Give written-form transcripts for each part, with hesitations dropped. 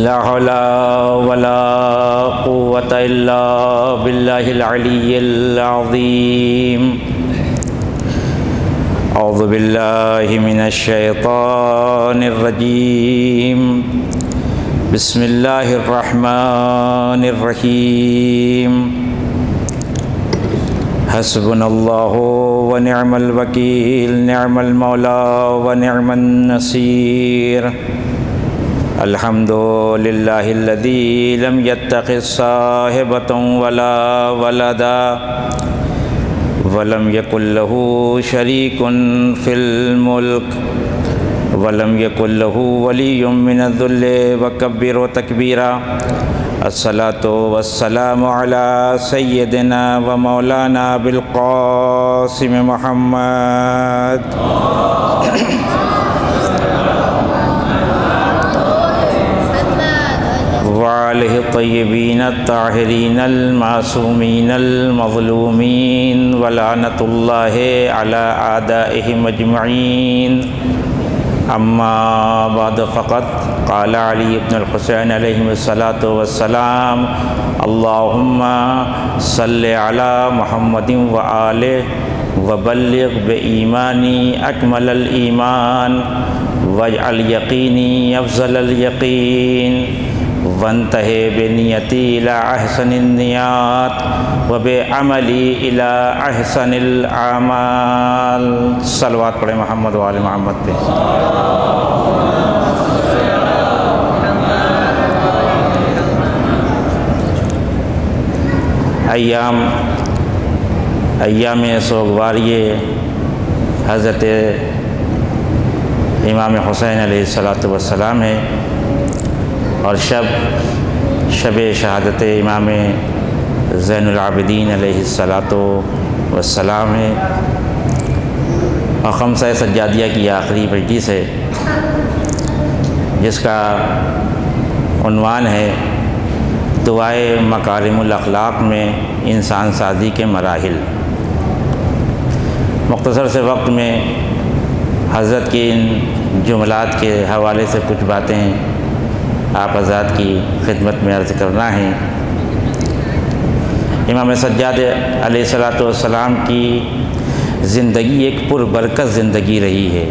لا حول ولا قوة إلا بالله العلي العظيم أعوذ بالله من الشيطان الرجيم بسم الله الرحمن الرحيم حسبنا الله ونعم الوكيل نعم المولى ونعم النصير الحمد لله الذي لم يتخذ صاحبة ولا ولدا ولم يكن له شريك في الملك ولم يكن له ولي من الذل وكبره تكبيرا الصلاة والسلام على سيدنا ومولانا بالقاسم محمد وآله الطيبين الطاهرين المعصومين المظلومين ولعنة الله على أعدائهم أجمعين أما بعد فقد قال علي بن الحسين عليهم الصلاة والسلام اللهم صل على محمد وآله وبلغ بإيماني أكمل الإيمان واجعل يقيني أفضل اليقين وانتهي بنيتي إلى أحسن النيات وبعملي إلى أحسن الأعمال صلوات پڑھیں محمد وآل محمد پہ ایام سوگواریے حضرت امام حسین علیہ السلام ہے اور شب شہادت امام زین العابدین علیہ السلام ہے اور خمسہ سجادیہ کی آخری مجلس ہے جس کا عنوان ہے دعائے مکارم الاخلاق میں انسان سازی کے مراحل۔ مختصر سے وقت میں حضرت کی ان جملات کے حوالے سے کچھ باتیں آپ حضرات کی خدمت میں عرض کرنا ہے۔ امام سجاد علیہ السلام کی زندگی ایک پربرکت زندگی رہی ہے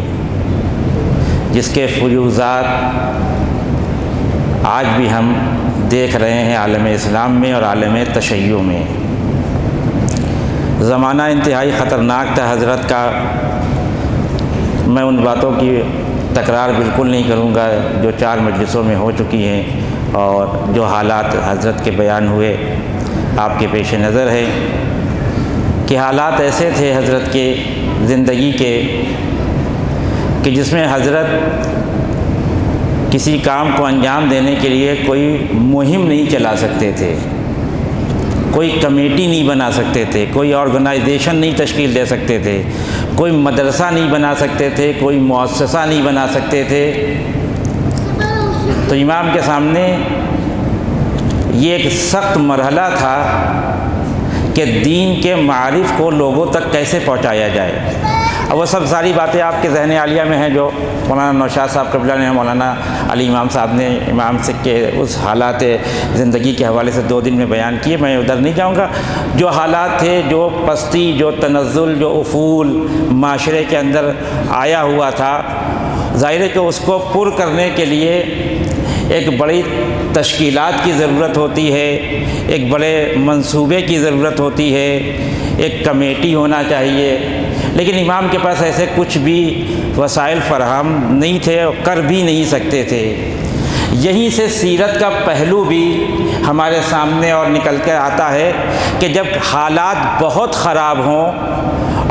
جس کے فیوزات آج بھی ہم دیکھ رہے ہیں عالم اسلام میں اور عالم تشیع میں۔ زمانہ انتہائی خطرناک تھا حضرت کا، میں ان باتوں کی تکرار بالکل نہیں کروں گا جو 4 مجلسوں میں ہو چکی ہیں، اور جو حالات حضرت کے بیان ہوئے آپ کے پیش نظر ہے کہ حالات ایسے تھے حضرت کے زندگی کے کہ جس میں حضرت کسی کام کو انجام دینے کے لیے کوئی مہم نہیں چلا سکتے تھے، کوئی کمیٹی نہیں بنا سکتے تھے، کوئی آرگنائزیشن نہیں تشکیل دے سکتے تھے، کوئی مدرسہ نہیں بنا سکتے تھے، کوئی مؤسسہ نہیں بنا سکتے تھے۔ تو امام کے سامنے یہ ایک سخت مرحلہ تھا کہ دین کے معارف کو لوگوں تک کیسے پہنچایا جائے۔ اب وہ سب ساری باتیں آپ کے ذہن عالیہ میں ہیں جو مولانا نوشاد صاحب قبلہ نے، مولانا علی امام صاحب نے امام سے کے اس حالات زندگی کے حوالے سے 2 دن میں بیان کیے، میں ادھر نہیں جاؤں گا۔ جو حالات تھے، جو پستی، جو تنزل، جو افول معاشرے کے اندر آیا ہوا تھا، ظاہر ہے کہ اس کو پر کرنے کے لیے ایک بڑی تشکیلات کی ضرورت ہوتی ہے، ایک بڑے منصوبے کی ضرورت ہوتی ہے، ایک کمیٹی ہونا چاہیے، لیکن امام کے پاس ایسے کچھ بھی وسائل فراہم نہیں تھے اور کر بھی نہیں سکتے تھے۔ یہیں سے سیرت کا پہلو بھی ہمارے سامنے اور نکل کر آتا ہے کہ جب حالات بہت خراب ہوں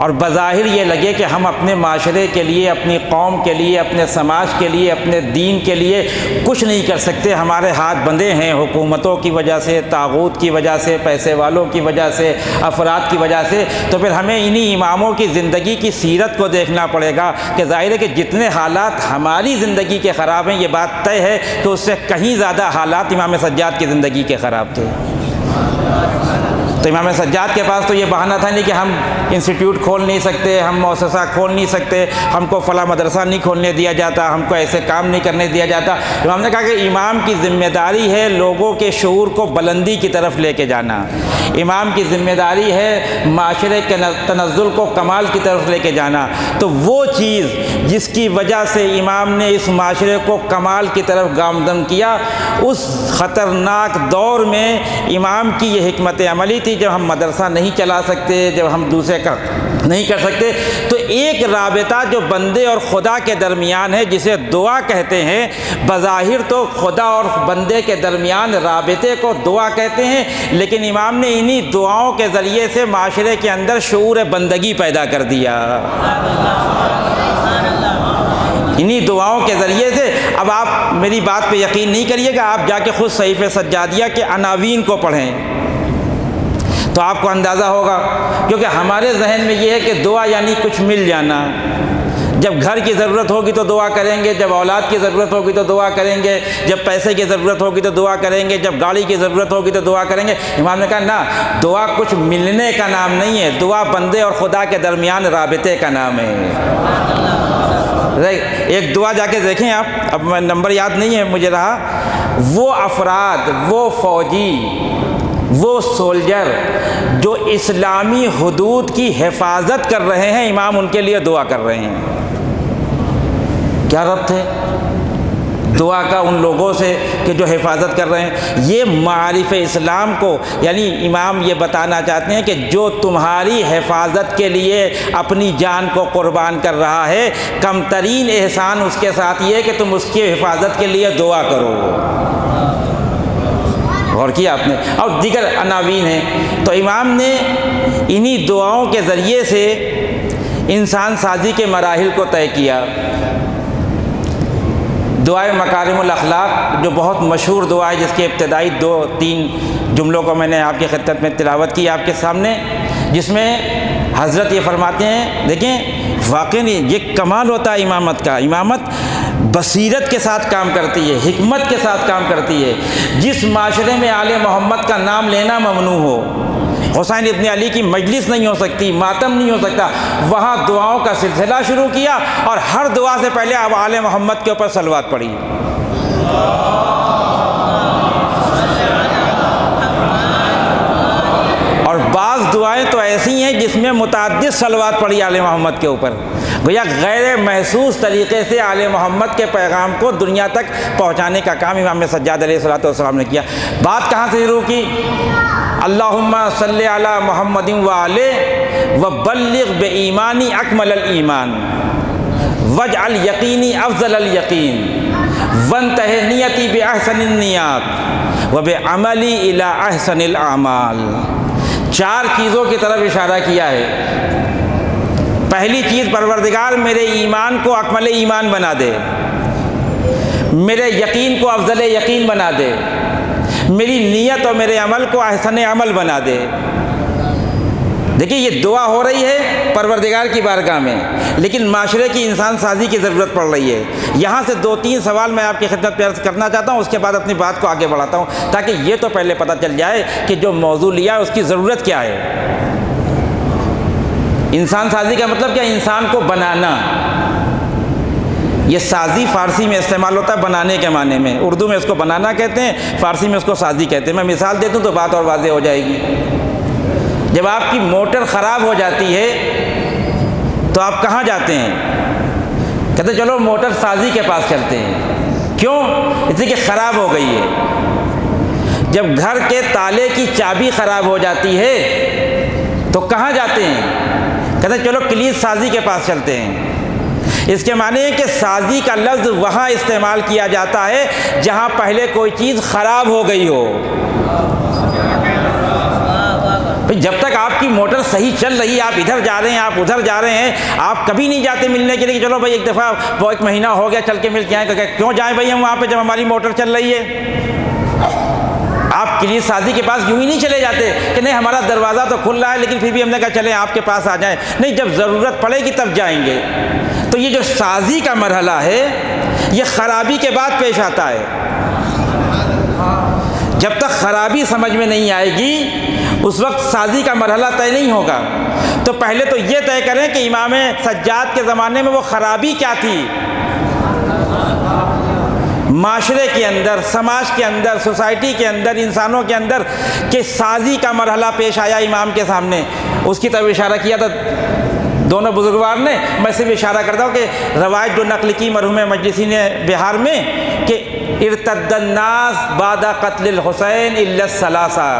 اور بظاہر یہ لگے کہ ہم اپنے معاشرے کے لیے، اپنی قوم کے لیے، اپنے سماج کے لیے، اپنے دین کے لیے کچھ نہیں کر سکتے، ہمارے ہاتھ بندھے ہیں حکومتوں کی وجہ سے، طاغوت کی وجہ سے، پیسے والوں کی وجہ سے، افراد کی وجہ سے، تو پھر ہمیں انہی اماموں کی زندگی کی سیرت کو دیکھنا پڑے گا کہ ظاہر ہے کہ جتنے حالات ہماری زندگی کے خراب ہیں، یہ بات طے ہے کہ اس سے کہیں زیادہ حالات امام سجاد کی زندگی کے خراب تھے۔ تو امام سجاد کے پاس تو یہ بہانہ تھا نہیں کہ ہم انسٹیٹیوٹ کھول نہیں سکتے، ہم مؤسسہ کھول نہیں سکتے، ہم کو فلاں مدرسہ نہیں کھولنے دیا جاتا، ہم کو ایسے کام نہیں کرنے دیا جاتا۔ امام نے کہا کہ امام کی ذمہ داری ہے لوگوں کے شعور کو بلندی کی طرف لے کے جانا، امام کی ذمہ داری ہے معاشرے کے تنزل کو کمال کی طرف لے کے جانا۔ تو وہ چیز جس کی وجہ سے امام نے اس معاشرے کو کمال کی طرف گامزن کیا، اس خطرناک دور میں امام کی یہ حکمت عملی تھی۔ جب ہم مدرسہ نہیں چلا سکتے، جب ہم دوسرے کا نہیں کر سکتے، تو ایک رابطہ جو بندے اور خدا کے درمیان ہے جسے دعا کہتے ہیں، بظاہر تو خدا اور بندے کے درمیان رابطے کو دعا کہتے ہیں، لیکن امام نے انہی دعاؤں کے ذریعے سے معاشرے کے اندر شعور بندگی پیدا کر دیا۔ انہی دعاؤں کے ذریعے سے، اب آپ میری بات پہ یقین نہیں کریے گا، آپ جا کے خود صحیفہ سجادیہ کے عناوین کو پڑھیں تو آپ کو اندازہ ہوگا، کیونکہ ہمارے ذہن میں یہ ہے کہ دعا یعنی کچھ مل جانا۔ جب گھر کی ضرورت ہوگی تو دعا کریں گے، جب اولاد کی ضرورت ہوگی تو دعا کریں گے، جب پیسے کی ضرورت ہوگی تو دعا کریں گے، جب گاڑی کی ضرورت ہوگی تو دعا کریں گے۔ امام نے کہا نا، دعا کچھ ملنے کا نام نہیں ہے، دعا بندے اور خدا کے درمیان رابطے کا نام ہے۔ ایک دعا جا کے دیکھیں آپ، اب میں نمبر یاد نہیں ہے مجھے رہا، وہ افراد، وہ فوجی، وہ سولجر جو اسلامی حدود کی حفاظت کر رہے ہیں، امام ان کے لیے دعا کر رہے ہیں۔ کیا ربط ہے دعا کا ان لوگوں سے کہ جو حفاظت کر رہے ہیں؟ یہ معارف اسلام کو، یعنی امام یہ بتانا چاہتے ہیں کہ جو تمہاری حفاظت کے لیے اپنی جان کو قربان کر رہا ہے، کم ترین احسان اس کے ساتھ یہ ہے کہ تم اس کی حفاظت کے لیے دعا کرو۔ غور کیا آپ نے؟ اور دیگر عناوین ہیں۔ تو امام نے انہی دعاؤں کے ذریعے سے انسان سازی کے مراحل کو طے کیا۔ دعائے مکارم الاخلاق جو بہت مشہور دعا ہے، جس کے ابتدائی 2-3 جملوں کو میں نے آپ کی خدمت میں تلاوت کی آپ کے سامنے، جس میں حضرت یہ فرماتے ہیں، دیکھیں واقعی یہ کمال ہوتا ہے امامت کا۔ امامت بصیرت کے ساتھ کام کرتی ہے، حکمت کے ساتھ کام کرتی ہے۔ جس معاشرے میں آل محمد کا نام لینا ممنوع ہو، حسین ابن علی کی مجلس نہیں ہو سکتی، ماتم نہیں ہو سکتا، وہاں دعاؤں کا سلسلہ شروع کیا، اور ہر دعا سے پہلے اب آل محمد کے اوپر صلوات پڑھی۔ اور بعض دعائیں تو ایسی ہیں جس میں متعدد صلوات پڑھی آل محمد کے اوپر، گویا غیر محسوس طریقے سے آل محمد کے پیغام کو دنیا تک پہنچانے کا کام امام سجاد علیہ السلام نے کیا۔ بات کہاں سے شروع کی؟ اللہم صلی علی محمد وآلہ وبلغ بایمانی اکمل الایمان واجعل یقینی افضل الیقین وانتہی نیتی باحسن النیات وبعملی الی احسن الاعمال۔ 4 چیزوں کی طرف اشارہ کیا ہے۔ پہلی چیز، پروردگار میرے ایمان کو اکمل ایمان بنا دے، میرے یقین کو افضل یقین بنا دے، میری نیت اور میرے عمل کو احسن عمل بنا دے۔ دیکھیے یہ دعا ہو رہی ہے پروردگار کی بارگاہ میں، لیکن معاشرے کی انسان سازی کی ضرورت پڑ رہی ہے۔ یہاں سے 2-3 سوال میں آپ کی خدمت میں عرض کرنا چاہتا ہوں، اس کے بعد اپنی بات کو آگے بڑھاتا ہوں، تاکہ یہ تو پہلے پتہ چل جائے کہ جو موضوع لیا ہے اس کی ضرورت کیا ہے۔ انسان سازی کا مطلب کیا؟ انسان کو بنانا۔ یہ سازی فارسی میں استعمال ہوتا ہے بنانے کے معنی میں، اردو میں اس کو بنانا کہتے ہیں، فارسی میں اس کو سازی کہتے ہیں۔ میں مثال دیتا ہوں تو بات اور واضح ہو جائے گی۔ جب آپ کی موٹر خراب ہو جاتی ہے تو آپ کہاں جاتے ہیں؟ کہتے ہیں چلو موٹر سازی کے پاس چلتے ہیں۔ کیوں؟ اس لیے کہ خراب ہو گئی ہے۔ جب گھر کے تالے کی چابی خراب ہو جاتی ہے تو کہاں جاتے ہیں؟ کہتے ہیں چلو کلید سازی کے پاس چلتے ہیں۔ اس کے معنی ہے کہ سازی کا لفظ وہاں استعمال کیا جاتا ہے جہاں پہلے کوئی چیز خراب ہو گئی ہو۔ جب تک آپ کی موٹر صحیح چل رہی ہے، آپ ادھر جا رہے ہیں، آپ ادھر جا رہے ہیں، آپ کبھی نہیں جاتے ملنے کے لیے کہ چلو بھائی ایک دفعہ وہ 1 مہینہ ہو گیا چل کے مل کے آئیں۔ کیوں جائیں بھائی ہم وہاں پہ جب ہماری موٹر چل رہی ہے؟ آپ کلید سازی کے پاس یوں ہی نہیں چلے جاتے کہ نہیں ہمارا دروازہ تو کھل رہا ہے لیکن پھر بھی ہم نے کہا چلیں آپ کے پاس آ جائیں۔ نہیں، جب ضرورت پڑے گی تب جائیں گے۔ تو یہ جو سازی کا مرحلہ ہے یہ خرابی کے بعد پیش آتا ہے۔ جب تک خرابی سمجھ میں نہیں آئے گی اس وقت سازی کا مرحلہ طے نہیں ہوگا۔ تو پہلے تو یہ طے کریں کہ امام سجاد کے زمانے میں وہ خرابی کیا تھی، معاشرے کے اندر، سماج کے اندر، سوسائٹی کے اندر، انسانوں کے اندر، کہ سازی کا مرحلہ پیش آیا امام کے سامنے۔ اس کی طرف اشارہ کیا تھا دونوں بزرگوار نے۔ میں صرف اشارہ کرتا ہوں کہ روایت جو نقل کی مرحوم مجلسی نے بہار میں کہ ارتد الناس بعد قتل الحسین الا الثلاثہ،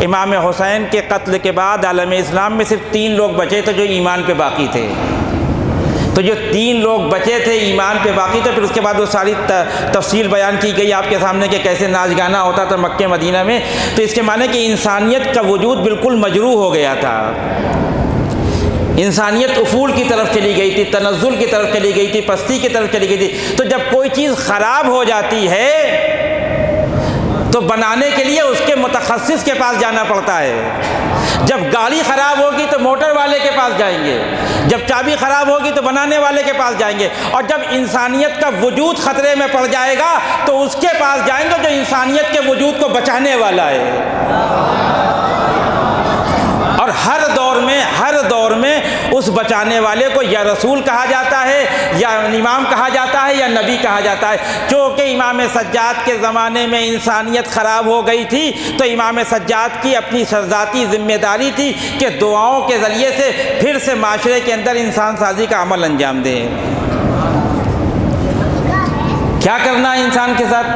امام حسین کے قتل کے بعد عالم اسلام میں صرف 3 لوگ بچے تھے جو ایمان پہ باقی تھے۔ تو جو 3 لوگ بچے تھے ایمان پہ باقی تھے، پھر اس کے بعد وہ ساری تفصیل بیان کی گئی آپ کے سامنے کہ کیسے ناچ گانا ہوتا تھا مکہ مدینہ میں۔ تو اس کے معنی کہ انسانیت کا وجود بالکل مجروح ہو گیا تھا، انسانیت افول کی طرف چلی گئی تھی، تنزل کی طرف چلی گئی تھی، پستی کی طرف چلی گئی تھی۔ تو جب کوئی چیز خراب ہو جاتی ہے تو بنانے کے لیے اس کے متخصص کے پاس جانا پڑتا ہے۔ جب گاڑی خراب ہوگی تو موٹر والے کے پاس جائیں گے، جب چابی خراب ہوگی تو بنانے والے کے پاس جائیں گے، اور جب انسانیت کا وجود خطرے میں پڑ جائے گا تو اس کے پاس جائیں گے جو انسانیت کے وجود کو بچانے والا ہے۔ اور ہر دور میں اس بچانے والے کو یا رسول کہا جاتا ہے، یا امام کہا جاتا ہے، یا نبی کہا جاتا ہے۔ چونکہ امام سجاد کے زمانے میں انسانیت خراب ہو گئی تھی تو امام سجاد کی اپنی ذاتی ذمہ داری تھی کہ دعاؤں کے ذریعے سے پھر سے معاشرے کے اندر انسان سازی کا عمل انجام دیں۔ کیا کرنا ہے انسان کے ساتھ؟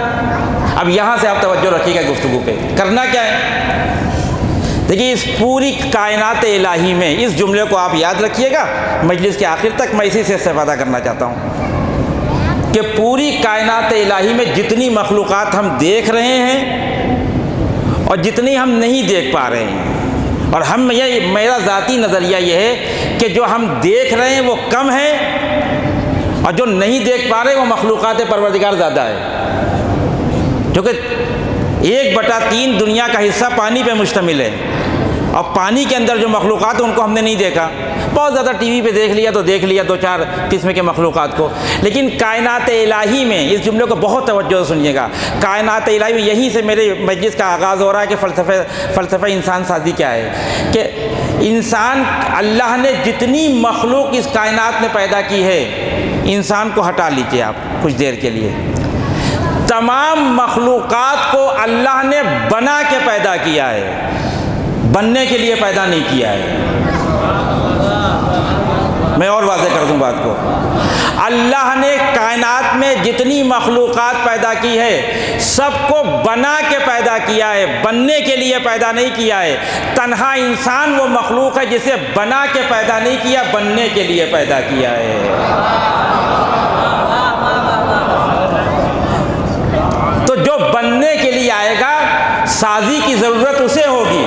اب یہاں سے آپ توجہ رکھیے گا گفتگو پہ، کرنا کیا ہے؟ دیکھیے اس پوری کائنات الہی میں اس جملے کو آپ یاد رکھیے گا، مجلس کے آخر تک میں اسی سے استفادہ کرنا چاہتا ہوں کہ پوری کائنات الہی میں جتنی مخلوقات ہم دیکھ رہے ہیں اور جتنی ہم نہیں دیکھ پا رہے ہیں، اور میرا ذاتی نظریہ یہ ہے کہ جو ہم دیکھ رہے ہیں وہ کم ہے اور جو نہیں دیکھ پا رہے وہ مخلوقات پروردگار زیادہ ہے، کیونکہ 1/3 دنیا کا حصہ پانی پہ مشتمل ہے، اور پانی کے اندر جو مخلوقات ہیں ان کو ہم نے نہیں دیکھا۔ بہت زیادہ ٹی وی پہ دیکھ لیا تو دیکھ لیا 2-4 قسم کے مخلوقات کو، لیکن کائنات الہی میں اس جملے کو بہت توجہ سے سنیے گا۔ کائنات الہی میں یہیں سے میرے مجلس کا آغاز ہو رہا ہے کہ فلسفہ انسان سازی کیا ہے، کہ انسان، اللہ نے جتنی مخلوق اس کائنات میں پیدا کی ہے، انسان کو ہٹا لیجیے آپ کچھ دیر کے لیے، تمام مخلوقات کو اللہ نے بنا کے پیدا کیا ہے، بننے کے لیے پیدا نہیں کیا ہے۔ میں اور واضح کر دوں بات کو، اللہ نے کائنات میں جتنی مخلوقات پیدا کی ہے سب کو بنا کے پیدا کیا ہے، بننے کے لیے پیدا نہیں کیا ہے۔ تنہا انسان وہ مخلوق ہے جسے بنا کے پیدا نہیں کیا، بننے کے لیے پیدا کیا ہے۔ تو جو بننے کے لیے آئے گا سازی کی ضرورت اسے ہوگی،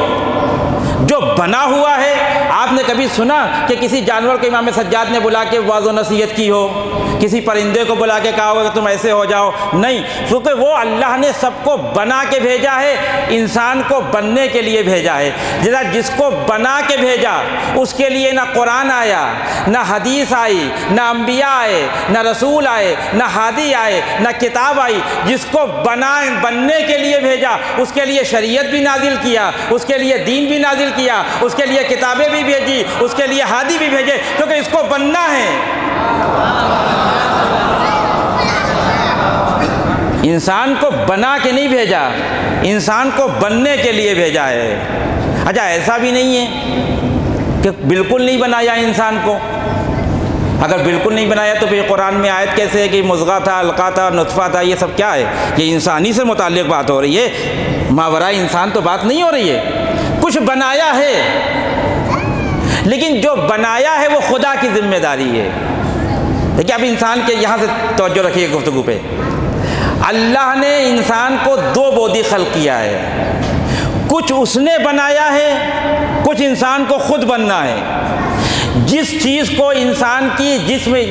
جو بنا ہوا ہے۔ آپ نے کبھی سنا کہ کسی جانور کو امام سجاد نے بلا کے واعظ و نصیحت کی ہو، کسی پرندے کو بلا کے کہا ہو کہ تم ایسے ہو جاؤ؟ نہیں، کیونکہ وہ اللہ نے سب کو بنا کے بھیجا ہے، انسان کو بننے کے لیے بھیجا ہے۔ جس کو بنا کے بھیجا اس کے لیے نہ قرآن آیا، نہ حدیث آئی، نہ انبیاء آئے، نہ رسول آئے، نہ ہادی آئے، نہ کتاب آئی۔ جس کو بننے کے لیے بھیجا اس کے لیے شریعت بھی نازل کیا، اس کے لیے دین بھی نازل کیا، اس کے لیے کتابیں بھی بھیجی، اس کے لیے ہادی بھی بھیجے، کیونکہ اس کو بننا ہے۔ انسان کو بنا کے نہیں بھیجا، انسان کو بننے کے لیے بھیجا ہے۔ اچھا ایسا بھی نہیں ہے کہ بالکل نہیں بنایا انسان کو۔ اگر بالکل نہیں بنایا تو پھر قرآن میں آیت کیسے ہے کہ مضغہ تھا، علقہ تھا، نطفہ تھا؟ یہ سب کیا ہے؟ یہ انسانی سے متعلق بات ہو رہی ہے، ماورائے انسان تو بات نہیں ہو رہی ہے۔ کچھ بنایا ہے، لیکن جو بنایا ہے وہ خدا کی ذمہ داری ہے۔ دیکھیے اب انسان کے یہاں سے توجہ رکھیے گفتگو پہ۔ اللہ نے انسان کو 2 بعدی خلق کیا ہے، کچھ اس نے بنایا ہے، کچھ انسان کو خود بننا ہے۔ جس چیز کو انسان کی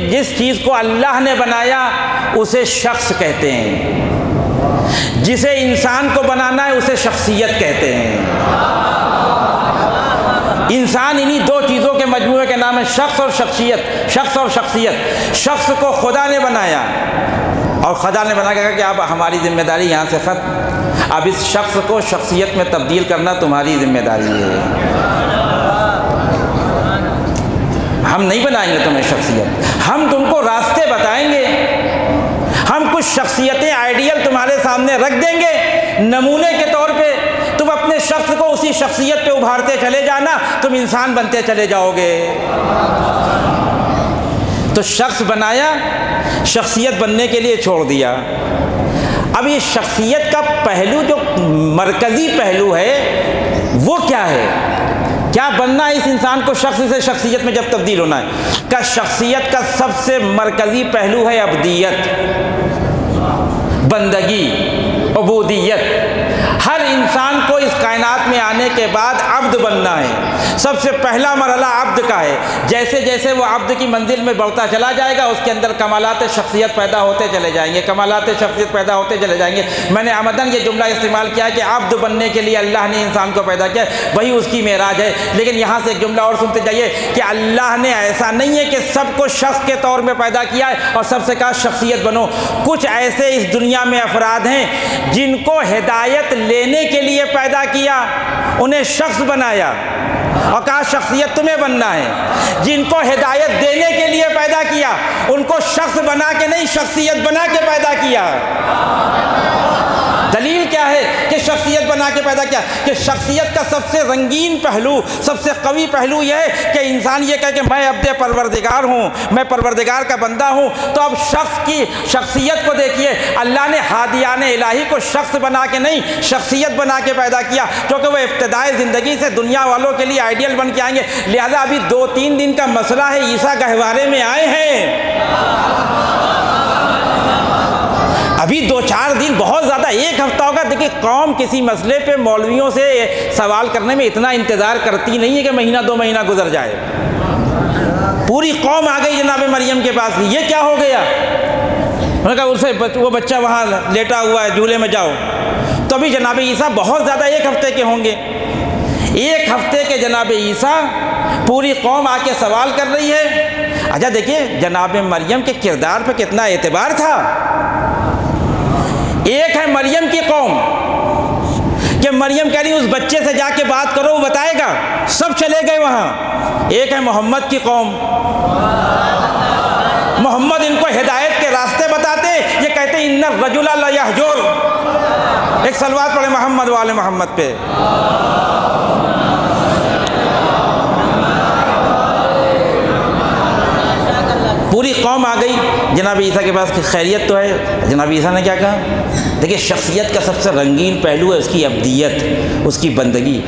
جس چیز کو اللہ نے بنایا اسے شخص کہتے ہیں، جسے انسان کو بنانا ہے اسے شخصیت کہتے ہیں۔ انسان انہی 2 چیزوں کے مجموعے کے نام ہے شخص اور شخصیت۔ شخص اور شخصیت، شخص کو خدا نے بنایا اور خدا نے بنا کے کہا کہ اب ہماری ذمہ داری یہاں سے ختم، اب اس شخص کو شخصیت میں تبدیل کرنا تمہاری ذمہ داری ہے، ہم نہیں بنائیں گے تمہیں شخصیت، ہم تم کو راستے بتائیں گے، ہم کچھ شخصیتیں آئیڈیل تمہارے سامنے رکھ دیں گے نمونے کے طور پہ، تم اپنے شخص کو اسی شخصیت پہ ابھارتے چلے جانا، تم انسان بنتے چلے جاؤ گے۔ تو شخص بنایا، شخصیت بننے کے لیے چھوڑ دیا۔ اب یہ شخصیت کا پہلو جو مرکزی پہلو ہے وہ کیا ہے؟ کیا بننا ہے اس انسان کو شخص سے شخصیت میں جب تبدیل ہونا ہے؟ کہ شخصیت کا سب سے مرکزی پہلو ہے عبدیت، بندگی، عبودیت۔ ہر انسان کو اس کائنات میں آنے کے بعد عبد بننا ہے، سب سے پہلا مرحلہ عبد کا ہے۔ جیسے جیسے وہ عبد کی منزل میں بڑھتا چلا جائے گا اس کے اندر کمالات شخصیت پیدا ہوتے چلے جائیں گے، کمالات شخصیت پیدا ہوتے چلے جائیں گے۔ میں نے عمدن یہ جملہ استعمال کیا کہ عبد بننے کے لیے اللہ نے انسان کو پیدا کیا، وہی اس کی معراج ہے۔ لیکن یہاں سے ایک جملہ اور سنتے جائیے کہ اللہ نے ایسا نہیں ہے کہ سب کو شخص کے طور میں پیدا کیا ہے اور سب سے کہا شخصیت بنو۔ کچھ ایسے اس دنیا میں افراد ہیں جن کو ہدایت لینے کے لیے پیدا کیا، انہیں شخص بنایا اور کہا شخصیت تمہیں بننا ہے۔ جن کو ہدایت دینے کے لیے پیدا کیا ان کو شخص بنا کے نہیں شخصیت بنا کے پیدا کیا۔ دلیل کیا ہے کہ شخصیت بنا کے پیدا کیا؟ کہ شخصیت کا سب سے رنگین پہلو، سب سے قوی پہلو یہ ہے کہ انسان یہ کہے کہ میں عبد پروردگار ہوں، میں پروردگار کا بندہ ہوں۔ تو اب شخص کی شخصیت کو دیکھیے، اللہ نے ہادیان الہی کو شخص بنا کے نہیں شخصیت بنا کے پیدا کیا، کیونکہ وہ ابتدائے زندگی سے دنیا والوں کے لیے آئیڈیل بن کے آئیں گے۔ لہذا ابھی 2-3 دن کا مسئلہ ہے، عیسیٰ گہوارے میں آئے ہیں، ابھی 2-4 دن بہت زیادہ، 1 ہفتہ ہوگا۔ دیکھیں قوم کسی مسئلے پہ مولویوں سے سوال کرنے میں اتنا انتظار کرتی نہیں ہے کہ مہینہ 2 مہینہ گزر جائے۔ پوری قوم آ گئی جناب مریم کے پاس، یہ کیا ہو گیا؟ انہوں نے کہا اسے وہ بچہ وہاں لیٹا ہوا ہے جھولے میں جاؤ۔ تو ابھی جناب عیسیٰ بہت زیادہ 1 ہفتے کے ہوں گے، 1 ہفتے کے جناب عیسیٰ، پوری قوم آ کے سوال کر رہی ہے۔ اچھا دیکھیے جناب مریم کے کردار پہ کتنا اعتبار تھا۔ ایک ہے مریم کی قوم کہ مریم کہہ رہی اس بچے سے جا کے بات کرو وہ بتائے گا، سب چلے گئے وہاں۔ ایک ہے محمد کی قوم، محمد ان کو ہدایت کے راستے بتاتے، یہ کہتے ان الرجل لیہجر۔ ایک صلوات پڑھے محمد والے محمد پہ۔ پوری قوم آ گئی جناب عیسیٰ کے پاس کہ خیریت تو ہے۔ جناب عیسیٰ نے کیا کہا؟ دیکھیں شخصیت کا سب سے رنگین پہلو ہے اس کی عبدیت، اس کی بندگی۔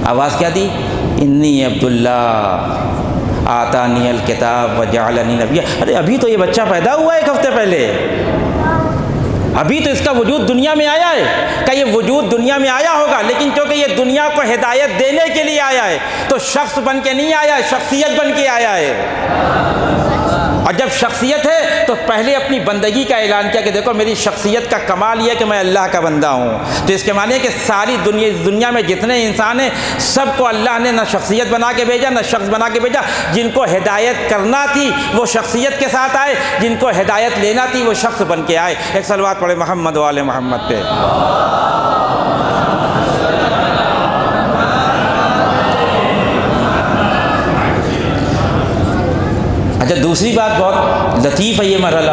آواز کیا دی؟ انی عبداللہ آتانی الکتاب وجعلنی نبیا۔ ارے ابھی تو یہ بچہ پیدا ہوا ہے 1 ہفتے پہلے، ابھی تو اس کا وجود دنیا میں آیا ہے۔ کہ یہ وجود دنیا میں آیا ہوگا لیکن کیونکہ یہ دنیا کو ہدایت دینے کے لیے آیا ہے تو شخص بن کے نہیں آیا ہے، شخصیت بن کے آیا ہے۔ اور جب شخصیت ہے تو پہلے اپنی بندگی کا اعلان کیا کہ دیکھو میری شخصیت کا کمال یہ ہے کہ میں اللہ کا بندہ ہوں۔ تو اس کے معنی ہے کہ ساری دنیا میں جتنے انسان ہیں سب کو اللہ نے نہ شخصیت بنا کے بھیجا نہ شخص بنا کے بھیجا۔ جن کو ہدایت کرنا تھی وہ شخصیت کے ساتھ آئے، جن کو ہدایت لینا تھی وہ شخص بن کے آئے۔ ایک صلوات پڑھے محمد والے محمد پہ۔ اچھا دوسری بات بہت لطیف ہے یہ مرحلہ،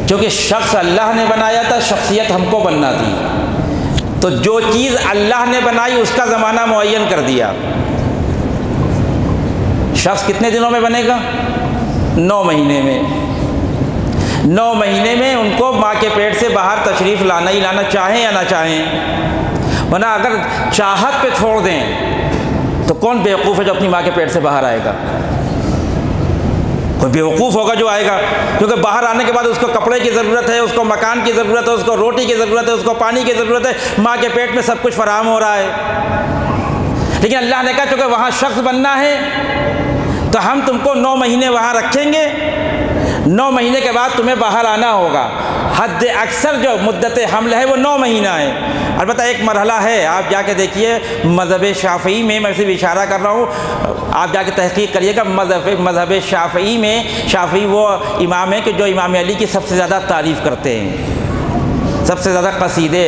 کیونکہ شخص اللہ نے بنایا تھا، شخصیت ہم کو بننا تھی۔ تو جو چیز اللہ نے بنائی اس کا زمانہ معین کر دیا۔ شخص کتنے دنوں میں بنے گا؟ 9 مہینے میں۔ 9 مہینے میں ان کو ماں کے پیٹ سے باہر تشریف لانا ہی لانا، چاہیں یا نہ چاہیں۔ ورنہ اگر چاہت پہ چھوڑ دیں تو کون بیوقوف ہے جو اپنی ماں کے پیٹ سے باہر آئے گا؟ کوئی بیوقوف ہوگا جو آئے گا، کیونکہ باہر آنے کے بعد اس کو کپڑے کی ضرورت ہے، اس کو مکان کی ضرورت ہے، اس کو روٹی کی ضرورت ہے، اس کو پانی کی ضرورت ہے۔ ماں کے پیٹ میں سب کچھ فراہم ہو رہا ہے، لیکن اللہ نے کہا چونکہ وہاں شخص بننا ہے تو ہم تم کو 9 مہینے وہاں رکھیں گے۔ 9 مہینے کے بعد تمہیں باہر آنا ہوگا۔ حد اکثر جو مدت حمل ہے وہ 9 مہینہ ہے۔ البتہ ایک مرحلہ ہے، آپ جا کے دیکھیے مذہب شافعی میں، میں صرف اشارہ کر رہا ہوں، آپ جا کے تحقیق کریے گا، مذہب شافعی میں، شافعی وہ امام ہیں کہ جو امام علی کی سب سے زیادہ تعریف کرتے ہیں، سب سے زیادہ قصیدے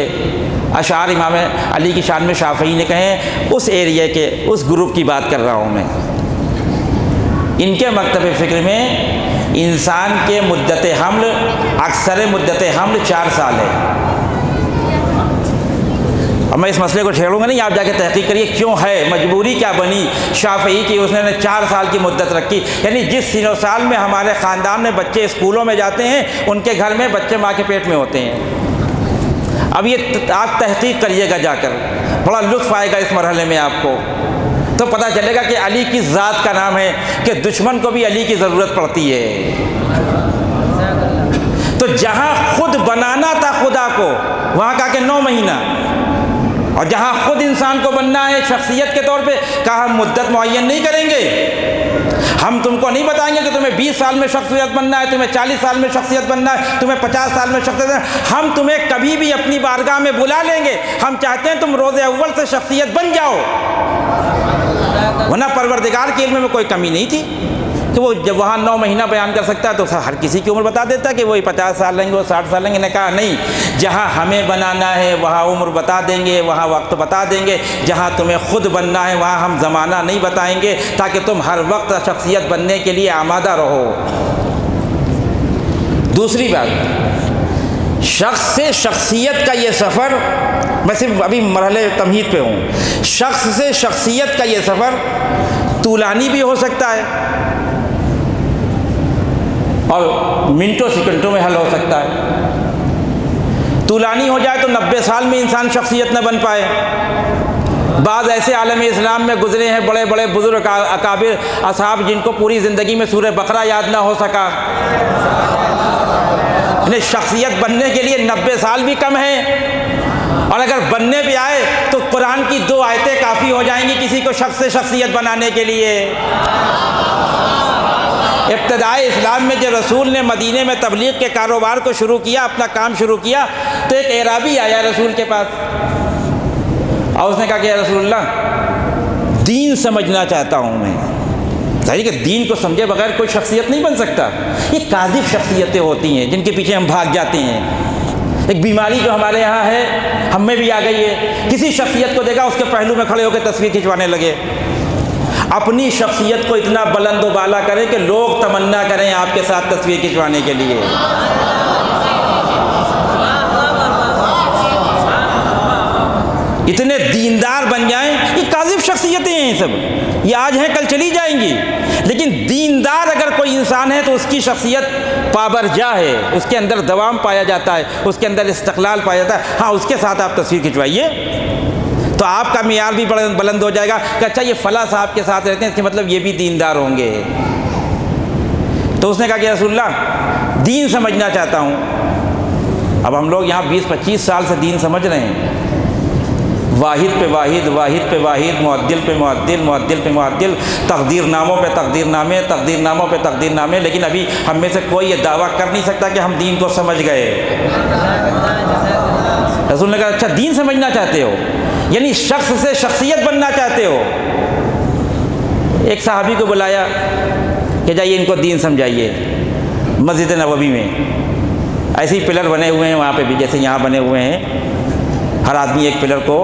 اشعار امام علی کی شان میں شافعی نے کہے، اس ایریے کے اس گروپ کی بات کر رہا ہوں میں۔ ان کے مکتب فکر میں انسان کے مدت حمل، اکثر مدت حمل 4 سال ہے۔ اب میں اس مسئلے کو چھیڑوں گا نہیں، آپ جا کے تحقیق کریے کیوں ہے، مجبوری کیا بنی شافعی کی، اس نے 4 سال کی مدت رکھی۔ یعنی جس سن و سال میں ہمارے خاندان میں بچے اسکولوں میں جاتے ہیں، ان کے گھر میں بچے ماں کے پیٹ میں ہوتے ہیں۔ اب یہ آپ تحقیق کریے گا جا کر، بڑا لطف آئے گا اس مرحلے میں آپ کو، تو پتہ چلے گا کہ علی کی ذات کا نام ہے کہ دشمن کو بھی علی کی ضرورت پڑتی ہے۔ تو جہاں خود بنانا تھا خدا کو، وہاں کہا کہ 9 مہینہ، اور جہاں خود انسان کو بننا ہے شخصیت کے طور پہ، کہا ہم مدت معین نہیں کریں گے، ہم تم کو نہیں بتائیں گے کہ تمہیں 20 سال میں شخصیت بننا ہے، تمہیں 40 سال میں شخصیت بننا ہے، تمہیں 50 سال میں شخصیت بننا ہے، ہم تمہیں کبھی بھی اپنی بارگاہ میں بلا لیں گے، ہم چاہتے ہیں تم روز اول سے شخصیت بن جاؤ۔ ورنہ پروردگار کے علم میں کوئی کمی نہیں تھی کہ وہ جب وہاں 9 مہینہ بیان کر سکتا ہے تو ہر کسی کی عمر بتا دیتا کہ وہ 50 سال لیں گے، وہ 60 سال لیں گے۔ نے کہا نہیں، جہاں ہمیں بنانا ہے وہاں عمر بتا دیں گے، وہاں وقت بتا دیں گے، جہاں تمہیں خود بننا ہے وہاں ہم زمانہ نہیں بتائیں گے، تاکہ تم ہر وقت شخصیت بننے کے لیے آمادہ رہو۔ دوسری بات، شخص سے شخصیت کا یہ سفر، میں صرف ابھی مرحلے تمہید پہ ہوں، شخص سے شخصیت کا یہ سفر طولانی بھی ہو سکتا ہے اور منٹوں سیکنڈوں میں حل ہو سکتا ہے۔ طولانی ہو جائے تو 90 سال میں انسان شخصیت نہ بن پائے۔ بعض ایسے عالم اسلام میں گزرے ہیں بڑے بڑے بزرگ اکابر اصحاب، جن کو پوری زندگی میں سورہ بقرہ یاد نہ ہو سکا۔ انہیں شخصیت بننے کے لیے 90 سال بھی کم ہیں، اور اگر بننے بھی آئے تو قرآن کی 2 آیتیں کافی ہو جائیں گی کسی کو شخص سے شخصیت بنانے کے لیے۔ ابتدائے اسلام میں جب رسول نے مدینے میں تبلیغ کے کاروبار کو شروع کیا، اپنا کام شروع کیا، تو ایک اعرابی آیا رسول کے پاس اور اس نے کہا کہ یا رسول اللہ، دین سمجھنا چاہتا ہوں میں۔ ظاہر کہ دین کو سمجھے بغیر کوئی شخصیت نہیں بن سکتا۔ یہ کاذب شخصیتیں ہوتی ہیں جن کے پیچھے ہم بھاگ جاتے ہیں۔ ایک بیماری جو ہمارے یہاں ہے، ہم میں بھی آ گئی ہے، کسی شخصیت کو دیکھا اس کے پہلو میں کھڑے ہو کے تصویر کھنچوانے لگے۔ اپنی شخصیت کو اتنا بلند و بالا کریں کہ لوگ تمنا کریں آپ کے ساتھ تصویر کھنچوانے کے لیے۔ اتنے دیندار بن جائیں، یہ کاذب شخصیتیں ہیں یہ سب، یہ آج ہیں کل چلی جائیں گی، لیکن دیندار اگر کوئی انسان ہے تو اس کی شخصیت پابرجا ہے، اس کے اندر دوام پایا جاتا ہے، اس کے اندر استقلال پایا جاتا ہے۔ ہاں اس کے ساتھ آپ تصویر کھنچوائیے تو آپ کا معیار بھی بلند ہو جائے گا کہ اچھا یہ فلاں صاحب کے ساتھ رہتے ہیں، اس کے مطلب یہ بھی دیندار ہوں گے۔ تو اس نے کہا کہ رسول اللہ، دین سمجھنا چاہتا ہوں۔ اب ہم لوگ یہاں 20-25 سال سے دین سمجھ رہے ہیں، واحد پہ واحد، واحد پہ واحد، معدل پہ معدل، معدل پہ معدل، تقدیر ناموں پہ تقدیر نامے، تقدیر ناموں پہ تقدیر نامے، لیکن ابھی ہم میں سے کوئی یہ دعویٰ کر نہیں سکتا کہ ہم دین کو سمجھ گئے۔ رسول نے کہا اچھا دین سمجھنا چاہتے ہو، یعنی شخص سے شخصیت بننا چاہتے ہو۔ ایک صحابی کو بلایا کہ جائیے ان کو دین سمجھائیے۔ مسجد نبوی میں ایسے ہی پلر بنے ہوئے ہیں وہاں پہ بھی، جیسے یہاں بنے ہوئے ہیں، ہر آدمی ایک پلر کو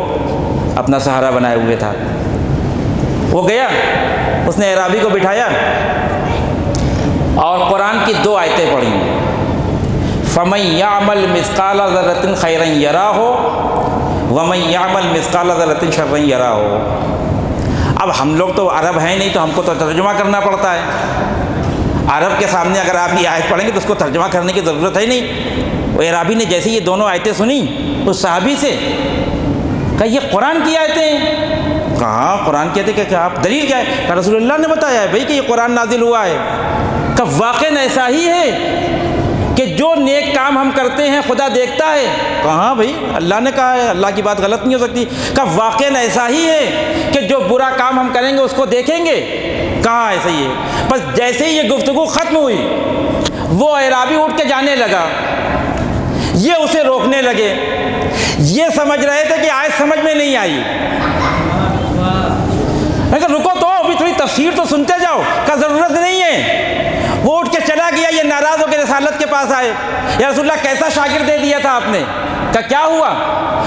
اپنا سہارا بنائے ہوئے تھا۔ وہ گیا، اس نے اعرابی کو بٹھایا اور قرآن کی 2 آیتیں پڑھیں، فَمَن يَعْمَلْ مِثْقَالَ ذَرَّةٍ خَيْرًا يَرَهُ وَمَن يَعْمَلْ مِثْقَالَ ذَرَّةٍ شَرًّا يَرَهُ۔ اب ہم لوگ تو عرب ہیں نہیں، تو ہم کو تو ترجمہ کرنا پڑتا ہے۔ عرب کے سامنے اگر آپ یہ آیت پڑھیں گے تو اس کو ترجمہ کرنے کی ضرورت ہے نہیں۔ وہ اعرابی نے جیسے یہ دونوں آیتیں سنی اس صحابی سے، کہا یہ قرآن کی آیتیں ہیں۔ کہا قرآن کی آیتیں، کہ آپ دلیل کیا ہے؟ کہ رسول اللہ نے بتایا ہے بھائی کہ یہ قرآن نازل ہوا ہے۔ کہ واقعاً ایسا ہی ہے کہ جو نیک کام ہم کرتے ہیں خدا دیکھتا ہے۔ کہاں بھائی اللہ نے کہا ہے، اللہ کی بات غلط نہیں ہو سکتی۔ کہ واقعاً ایسا ہی ہے کہ جو برا کام ہم کریں گے اس کو دیکھیں گے۔ کہاں ایسا ہی ہے؟ بس جیسے ہی یہ گفتگو ختم ہوئی وہ اعرابی اٹھ کے جانے لگا، یہ اسے روکنے لگے، یہ سمجھ رہے تھے کہ آیت سمجھ میں نہیں آئی، میں کہا رکو تو ابھی تھوڑی تفسیر تو سنتے جاؤ، کا ضرورت نہیں ہے۔ وہ اٹھ کے چلا گیا، یہ ناراض ہو کے رسالت کے پاس آئے، یا رسول اللہ کیسا شاگرد دے دیا تھا آپ نے؟ کہا کیا ہوا؟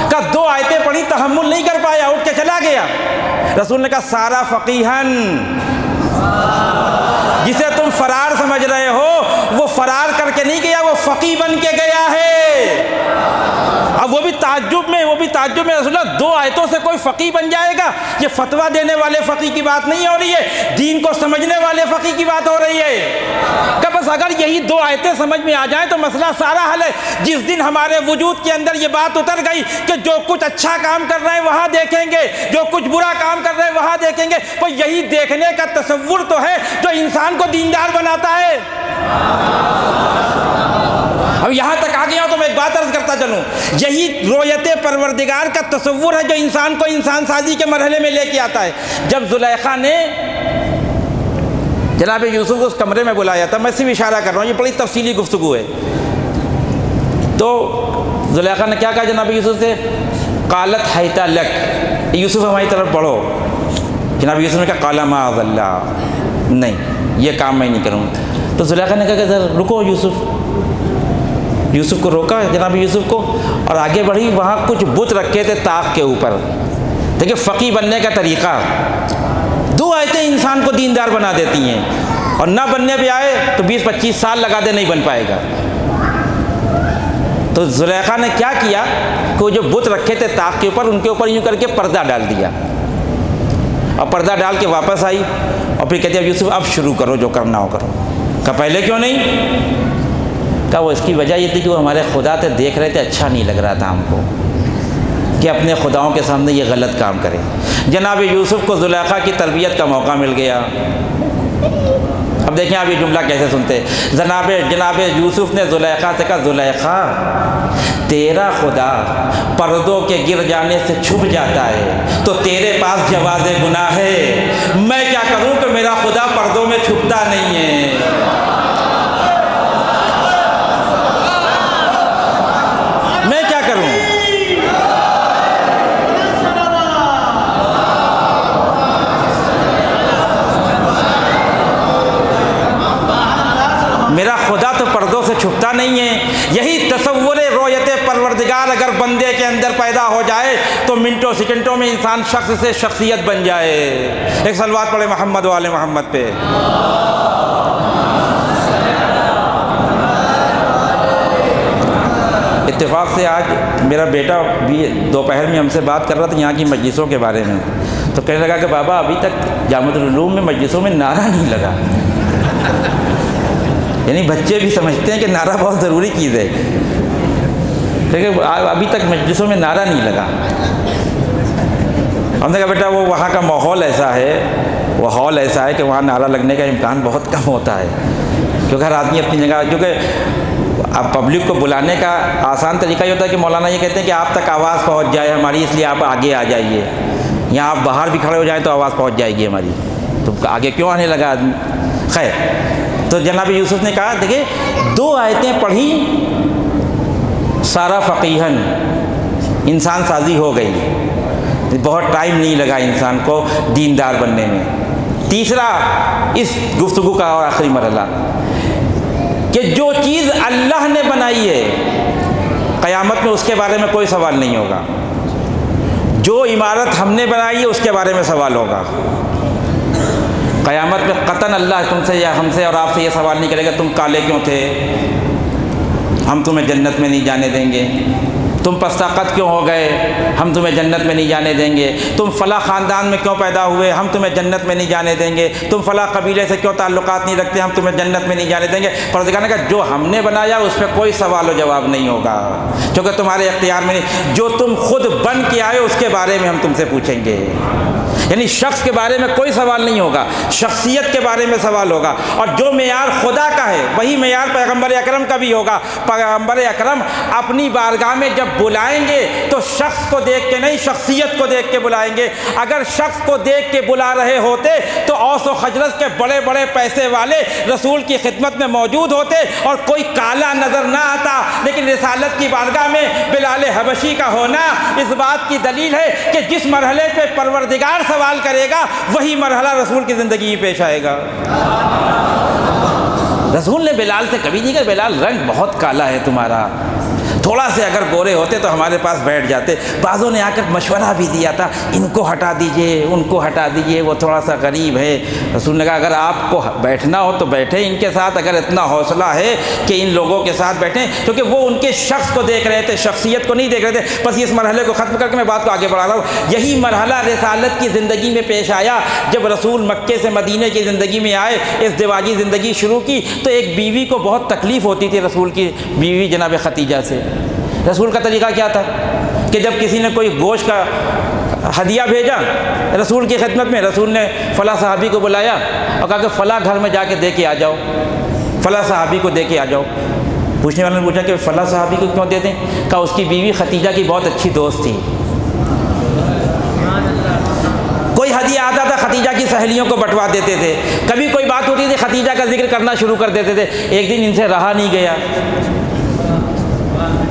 کہا 2 آیتیں پڑھی تحمل نہیں کر پایا، اٹھ کے چلا گیا۔ رسول نے کہا سارا فقیہن، جسے تم فرار سمجھ رہے ہو وہ فرار کر کے نہیں گیا، وہ فقی بن کے گیا ہے۔ اب وہ بھی تعجب میں رسول اللہ 2 آیتوں سے کوئی فقی بن جائے گا؟ یہ فتویٰ دینے والے فقی کی بات نہیں ہو رہی ہے، دین کو سمجھنے والے فقی کی بات ہو رہی ہے۔ کہ بس اگر یہی 2 آیتیں سمجھ میں آ جائیں تو مسئلہ سارا حل ہے۔ جس دن ہمارے وجود کے اندر یہ بات اتر گئی کہ جو کچھ اچھا کام کر رہے ہیں وہاں دیکھیں گے، جو کچھ برا کام کر رہے ہیں وہاں دیکھیں گے، تو یہی دیکھنے کا تصور تو ہے جو انسان کو دیندار بناتا ہے۔ اب یہاں تک آ گیا تو میں ایک بات عرض کرتا چلوں، یہی رویت پروردگار کا تصور ہے جو انسان کو انسان سازی کے مرحلے میں لے کے آتا ہے۔ جب زلیخا نے جناب یوسف کو اس کمرے میں بلایا تھا، میں صرف اشارہ کر رہا ہوں، یہ بڑی تفصیلی گفتگو ہے، تو زلیخا نے کیا کہا جناب یوسف سے؟ قالت حیت لک، یوسف ہماری طرف پڑھو۔ جناب یوسف نے کہا قال معاذ اللہ، نہیں یہ کام میں نہیں کروں۔ تو زلیخا نے کہا کہ ذرا رکو، یوسف کو روکا جناب یوسف کو، اور آگے بڑھی۔ وہاں کچھ بت رکھے تھے طاق کے اوپر، دیکھیں فقی بننے کا طریقہ، 2 آیتیں انسان کو دیندار بنا دیتی ہیں، اور نہ بننے پہ آئے تو 20-25 سال لگا دے نہیں بن پائے گا۔ تو زلیخا نے کیا کیا کہ وہ جو بت رکھے تھے طاق کے اوپر، ان کے اوپر یوں کر کے پردہ ڈال دیا، اور پردہ ڈال کے واپس آئی، اور پھر کہتے ہیں یوسف اب شروع کرو، جو کرنا ہو کرو۔ کہا پہلے کیوں نہیں؟ کہا وہ اس کی وجہ یہ تھی کہ وہ ہمارے خدا سے دیکھ رہے تھے، اچھا نہیں لگ رہا تھا ہم کو کہ اپنے خداؤں کے سامنے یہ غلط کام کرے۔ جناب یوسف کو زلیخا کی تربیت کا موقع مل گیا۔ اب دیکھیں آپ یہ جملہ کیسے سنتے، جناب یوسف نے زلیخا سے کہا زلیخا تیرا خدا پردوں کے گر جانے سے چھپ جاتا ہے تو تیرے پاس جواز گناہ ہے، میں کیا کروں کہ میرا خدا پردوں میں چھپتا نہیں ہے۔ میں کیا کروں؟ میرا خدا تو پردوں سے چھپتا نہیں ہے۔ یہی تصور رویت پروردگار اگر بندے کے اندر پیدا ہو جائے تو منٹوں سیکنڈوں میں انسان شخص سے شخصیت بن جائے۔ ایک صلوات پڑھے محمد و آل محمد پہ۔ اتفاق سے آج میرا بیٹا بھی دوپہر میں ہم سے بات کر رہا تھا یہاں کی مجلسوں کے بارے میں، تو کہنے لگا کہ بابا ابھی تک جامعۃ العلوم میں مجلسوں میں نعرہ نہیں لگا۔ یعنی بچے بھی سمجھتے ہیں کہ نعرہ بہت ضروری چیز ہے، لیکن ابھی تک مجلسوں میں نعرہ نہیں لگا۔ ہم نے کہا بیٹا وہ وہاں کا ماحول ایسا ہے کہ وہاں نعرہ لگنے کا امکان بہت کم ہوتا ہے، کیونکہ ہر آدمی اپنی جگہ، کیونکہ اب پبلک کو بلانے کا آسان طریقہ یہ ہوتا ہے کہ مولانا یہ کہتے ہیں کہ آپ تک آواز پہنچ جائے ہماری، اس لیے آپ آگے آ جائیے، یا آپ باہر بھی کھڑے ہو جائیں تو آواز پہنچ جائے گی ہماری، تو آگے کیوں آنے لگا آدمی؟ خیر، تو جناب یوسف نے کہا دیکھیں 2 آیتیں پڑھی سارا فقیہن، انسان سازی ہو گئی، بہت ٹائم نہیں لگا انسان کو دیندار بننے میں۔ تیسرا اس گفتگو کا اور آخری مرحلہ کہ جو چیز اللہ نے بنائی ہے قیامت میں اس کے بارے میں کوئی سوال نہیں ہوگا، جو عمارت ہم نے بنائی ہے اس کے بارے میں سوال ہوگا۔ قیامت میں قطعاً اللہ تم سے یا ہم سے اور آپ سے یہ سوال نہیں کرے گا تم کالے کیوں تھے، ہم تمہیں جنت میں نہیں جانے دیں گے، تم پستہ قد کیوں ہو گئے، ہم تمہیں جنت میں نہیں جانے دیں گے، تم فلاں خاندان میں کیوں پیدا ہوئے، ہم تمہیں جنت میں نہیں جانے دیں گے، تم فلاں قبیلے سے کیوں تعلقات نہیں رکھتے، ہم تمہیں جنت میں نہیں جانے دیں گے۔ پروردگار نے کہا جو ہم نے بنایا اس پہ کوئی سوال و جواب نہیں ہوگا، کیونکہ تمہارے اختیار میں نہیں، جو تم خود بن کے آئے اس کے بارے میں ہم تم سے پوچھیں گے۔ یعنی شخص کے بارے میں کوئی سوال نہیں ہوگا، شخصیت کے بارے میں سوال ہوگا، اور جو معیار خدا کا ہے وہی معیار پیغمبر اکرم کا بھی ہوگا۔ پیغمبر اکرم اپنی بارگاہ میں جب بلائیں گے تو شخص کو دیکھ کے نہیں شخصیت کو دیکھ کے بلائیں گے۔ اگر شخص کو دیکھ کے بلا رہے ہوتے تو اوس و خزرج کے بڑے بڑے پیسے والے رسول کی خدمت میں موجود ہوتے اور کوئی کالا نظر نہ آتا، لیکن رسالت کی بارگاہ میں بلال حبشی کا ہونا اس بات کی دلیل ہے کہ جس مرحلے پہ پروردگار سوال کرے گا وہی مرحلہ رسول کی زندگی میں پیش آئے گا۔ رسول نے بلال سے کبھی نہیں کہا بلال رنگ بہت کالا ہے تمہارا، تھوڑا سے اگر گورے ہوتے تو ہمارے پاس بیٹھ جاتے۔ بعضوں نے آ کر مشورہ بھی دیا تھا، ان کو ہٹا دیجئے، ان کو ہٹا دیجئے، وہ تھوڑا سا غریب ہے۔ رسول نے کہا اگر آپ کو بیٹھنا ہو تو بیٹھیں ان کے ساتھ، اگر اتنا حوصلہ ہے کہ ان لوگوں کے ساتھ بیٹھیں، کیونکہ وہ ان کے شخص کو دیکھ رہے تھے، شخصیت کو نہیں دیکھ رہے تھے۔ بس اس مرحلے کو ختم کر کے میں بات کو آگے بڑھا رہا ہوں۔ یہی مرحلہ رسالت کی زندگی میں پیش آیا جب رسول مکے سے مدینے کی زندگی میں آئے، اس دیواجی زندگی شروع کی تو ایک بیوی کو بہت تکلیف ہوتی تھی، رسول کی بیوی جناب خدیجہ سے۔ رسول کا طریقہ کیا تھا کہ جب کسی نے کوئی گوشت کا ہدیہ بھیجا رسول کی خدمت میں، رسول نے فلاں صحابی کو بلایا اور کہا کہ فلاں گھر میں جا کے دے کے آ جاؤ، فلاں صحابی کو دے کے آ جاؤ۔ پوچھنے والے نے پوچھا کہ فلاں صحابی کو کیوں دے دیں؟ کہا اس کی بیوی خدیجہ کی بہت اچھی دوست تھی، کوئی ہدیہ آتا تھا خدیجہ کی سہیلیوں کو بٹوا دیتے تھے، کبھی کوئی بات ہوتی تھی خدیجہ کا ذکر کرنا شروع کر دیتے تھے۔ ایک دن ان سے رہا نہیں گیا،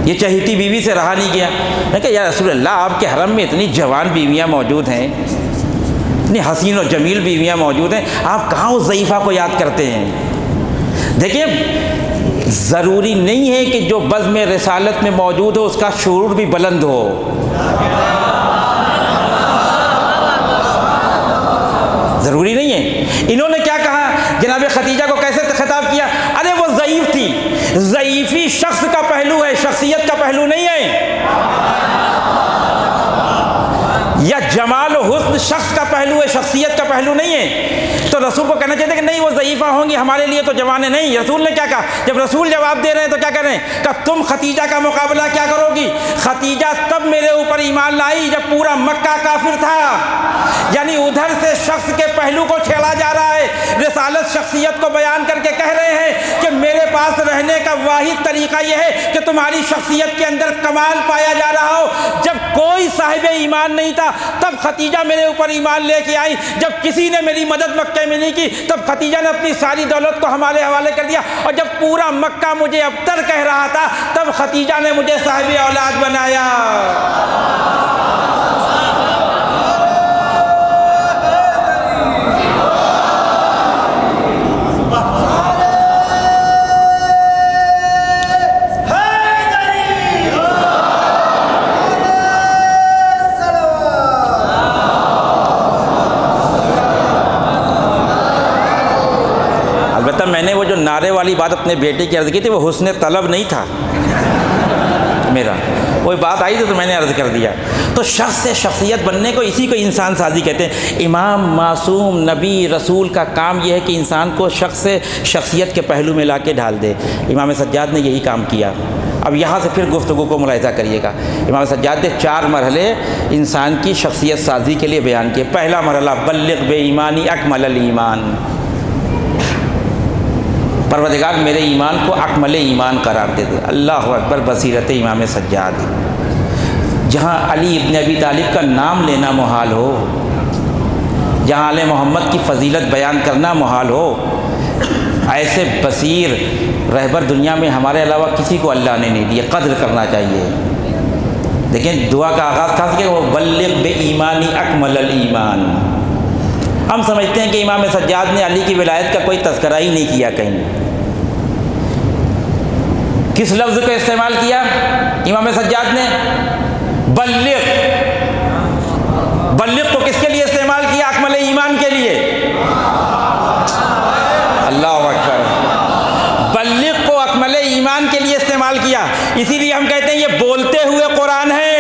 یہ چہیتی بیوی سے رہا نہیں گیا۔ میں کہا یا رسول اللہ آپ کے حرم میں اتنی جوان بیویاں موجود ہیں، اتنی حسین و جمیل بیویاں موجود ہیں، آپ کہاں اس ضعیفہ کو یاد کرتے ہیں؟ دیکھیں ضروری نہیں ہے کہ جو بزم رسالت میں موجود ہو اس کا شعور بھی بلند ہو۔ ضروری نہیں ہے۔ انہوں نے کیا کہا جناب خدیجہ کو کیسے خطاب کیا؟ ارے وہ ضعیف تھی، ضعیفی شخص کا پہلو ہے، شخصیت کا پہلو نہیں ہے، یا جمال و حسن شخص کا پہلو ہے، شخصیت کا پہلو نہیں ہے۔ تو رسول کو کہنا چاہتے کہ نہیں وہ ضعیفہ ہوں گی، ہمارے لیے تو جوانے نہیں۔ رسول نے کیا کہا؟ جب رسول جواب دے رہے ہیں تو کیا کر رہے ہیں؟ کہ تم خدیجہ کا مقابلہ کیا کرو گی؟ خدیجہ تب میرے اوپر ایمان لائی جب پورا مکہ کافر تھا، یعنی ادھر سے شخص کے پہلو کو چھیڑا جا رہا ہے، رسالت شخصیت کو بیان کر کے کہہ رہے ہیں کہ میرے پاس رہنے کا واحد طریقہ یہ ہے کہ تمہاری شخصیت کے اندر کمال پایا جا رہا ہو۔ جب کوئی صاحب ایمان نہیں تھا تب خدیجہ میرے اوپر ایمان لے کے آئی، جب کسی نے میری مدد مکہ میں نہیں کی تب خدیجہ نے اپنی ساری دولت کو ہمارے حوالے کر دیا، اور جب پورا مکہ مجھے ابتر کہہ رہا تھا تب خدیجہ نے مجھے صاحب اولاد بنایا۔ میں نے وہ جو نعرے والی بات اپنے بیٹے کی عرض کی تھی وہ حسن طلب نہیں تھا میرا، وہ بات آئی تھی تو میں نے عرض کر دیا۔ تو شخص سے شخصیت بننے کو اسی کو انسان سازی کہتے ہیں۔ امام معصوم نبی رسول کا کام یہ ہے کہ انسان کو شخص سے شخصیت کے پہلو میں لا کے ڈال دے۔ امام سجاد نے یہی کام کیا۔ اب یہاں سے پھر گفتگو کو ملاحظہ کریے گا۔ امام سجاد نے 4 مرحلے انسان کی شخصیت سازی کے لیے بیان کیے۔ پہلا مرحلہ بلغ بے ایمانی اکمل الایمان، پروردگار میرے ایمان کو اکمل ایمان قرار دے دے۔ اللہ اکبر، بصیرت امام سجاد۔ جہاں علی ابن ابی طالب کا نام لینا محال ہو، جہاں آل محمد کی فضیلت بیان کرنا محال ہو، ایسے بصیر رہبر دنیا میں ہمارے علاوہ کسی کو اللہ نے نہیں دیا، قدر کرنا چاہیے۔ دیکھیں دعا کا آغاز تھا کہ وہ بلغ بے ایمانی اکمل الایمان۔ ہم سمجھتے ہیں کہ امام سجاد نے علی کی ولایت کا کوئی تذکرہ ہی نہیں کیا کہیں۔ کس لفظ کو استعمال کیا امام سجاد نے؟ بلغ۔ بلغ کو کس کے لیے استعمال کیا؟ اکمل ایمان کے لیے۔ اللہ اکبر، بلغ کو اکمل ایمان کے لیے استعمال کیا۔ اسی لیے ہم کہتے ہیں یہ بولتے ہوئے قرآن ہے،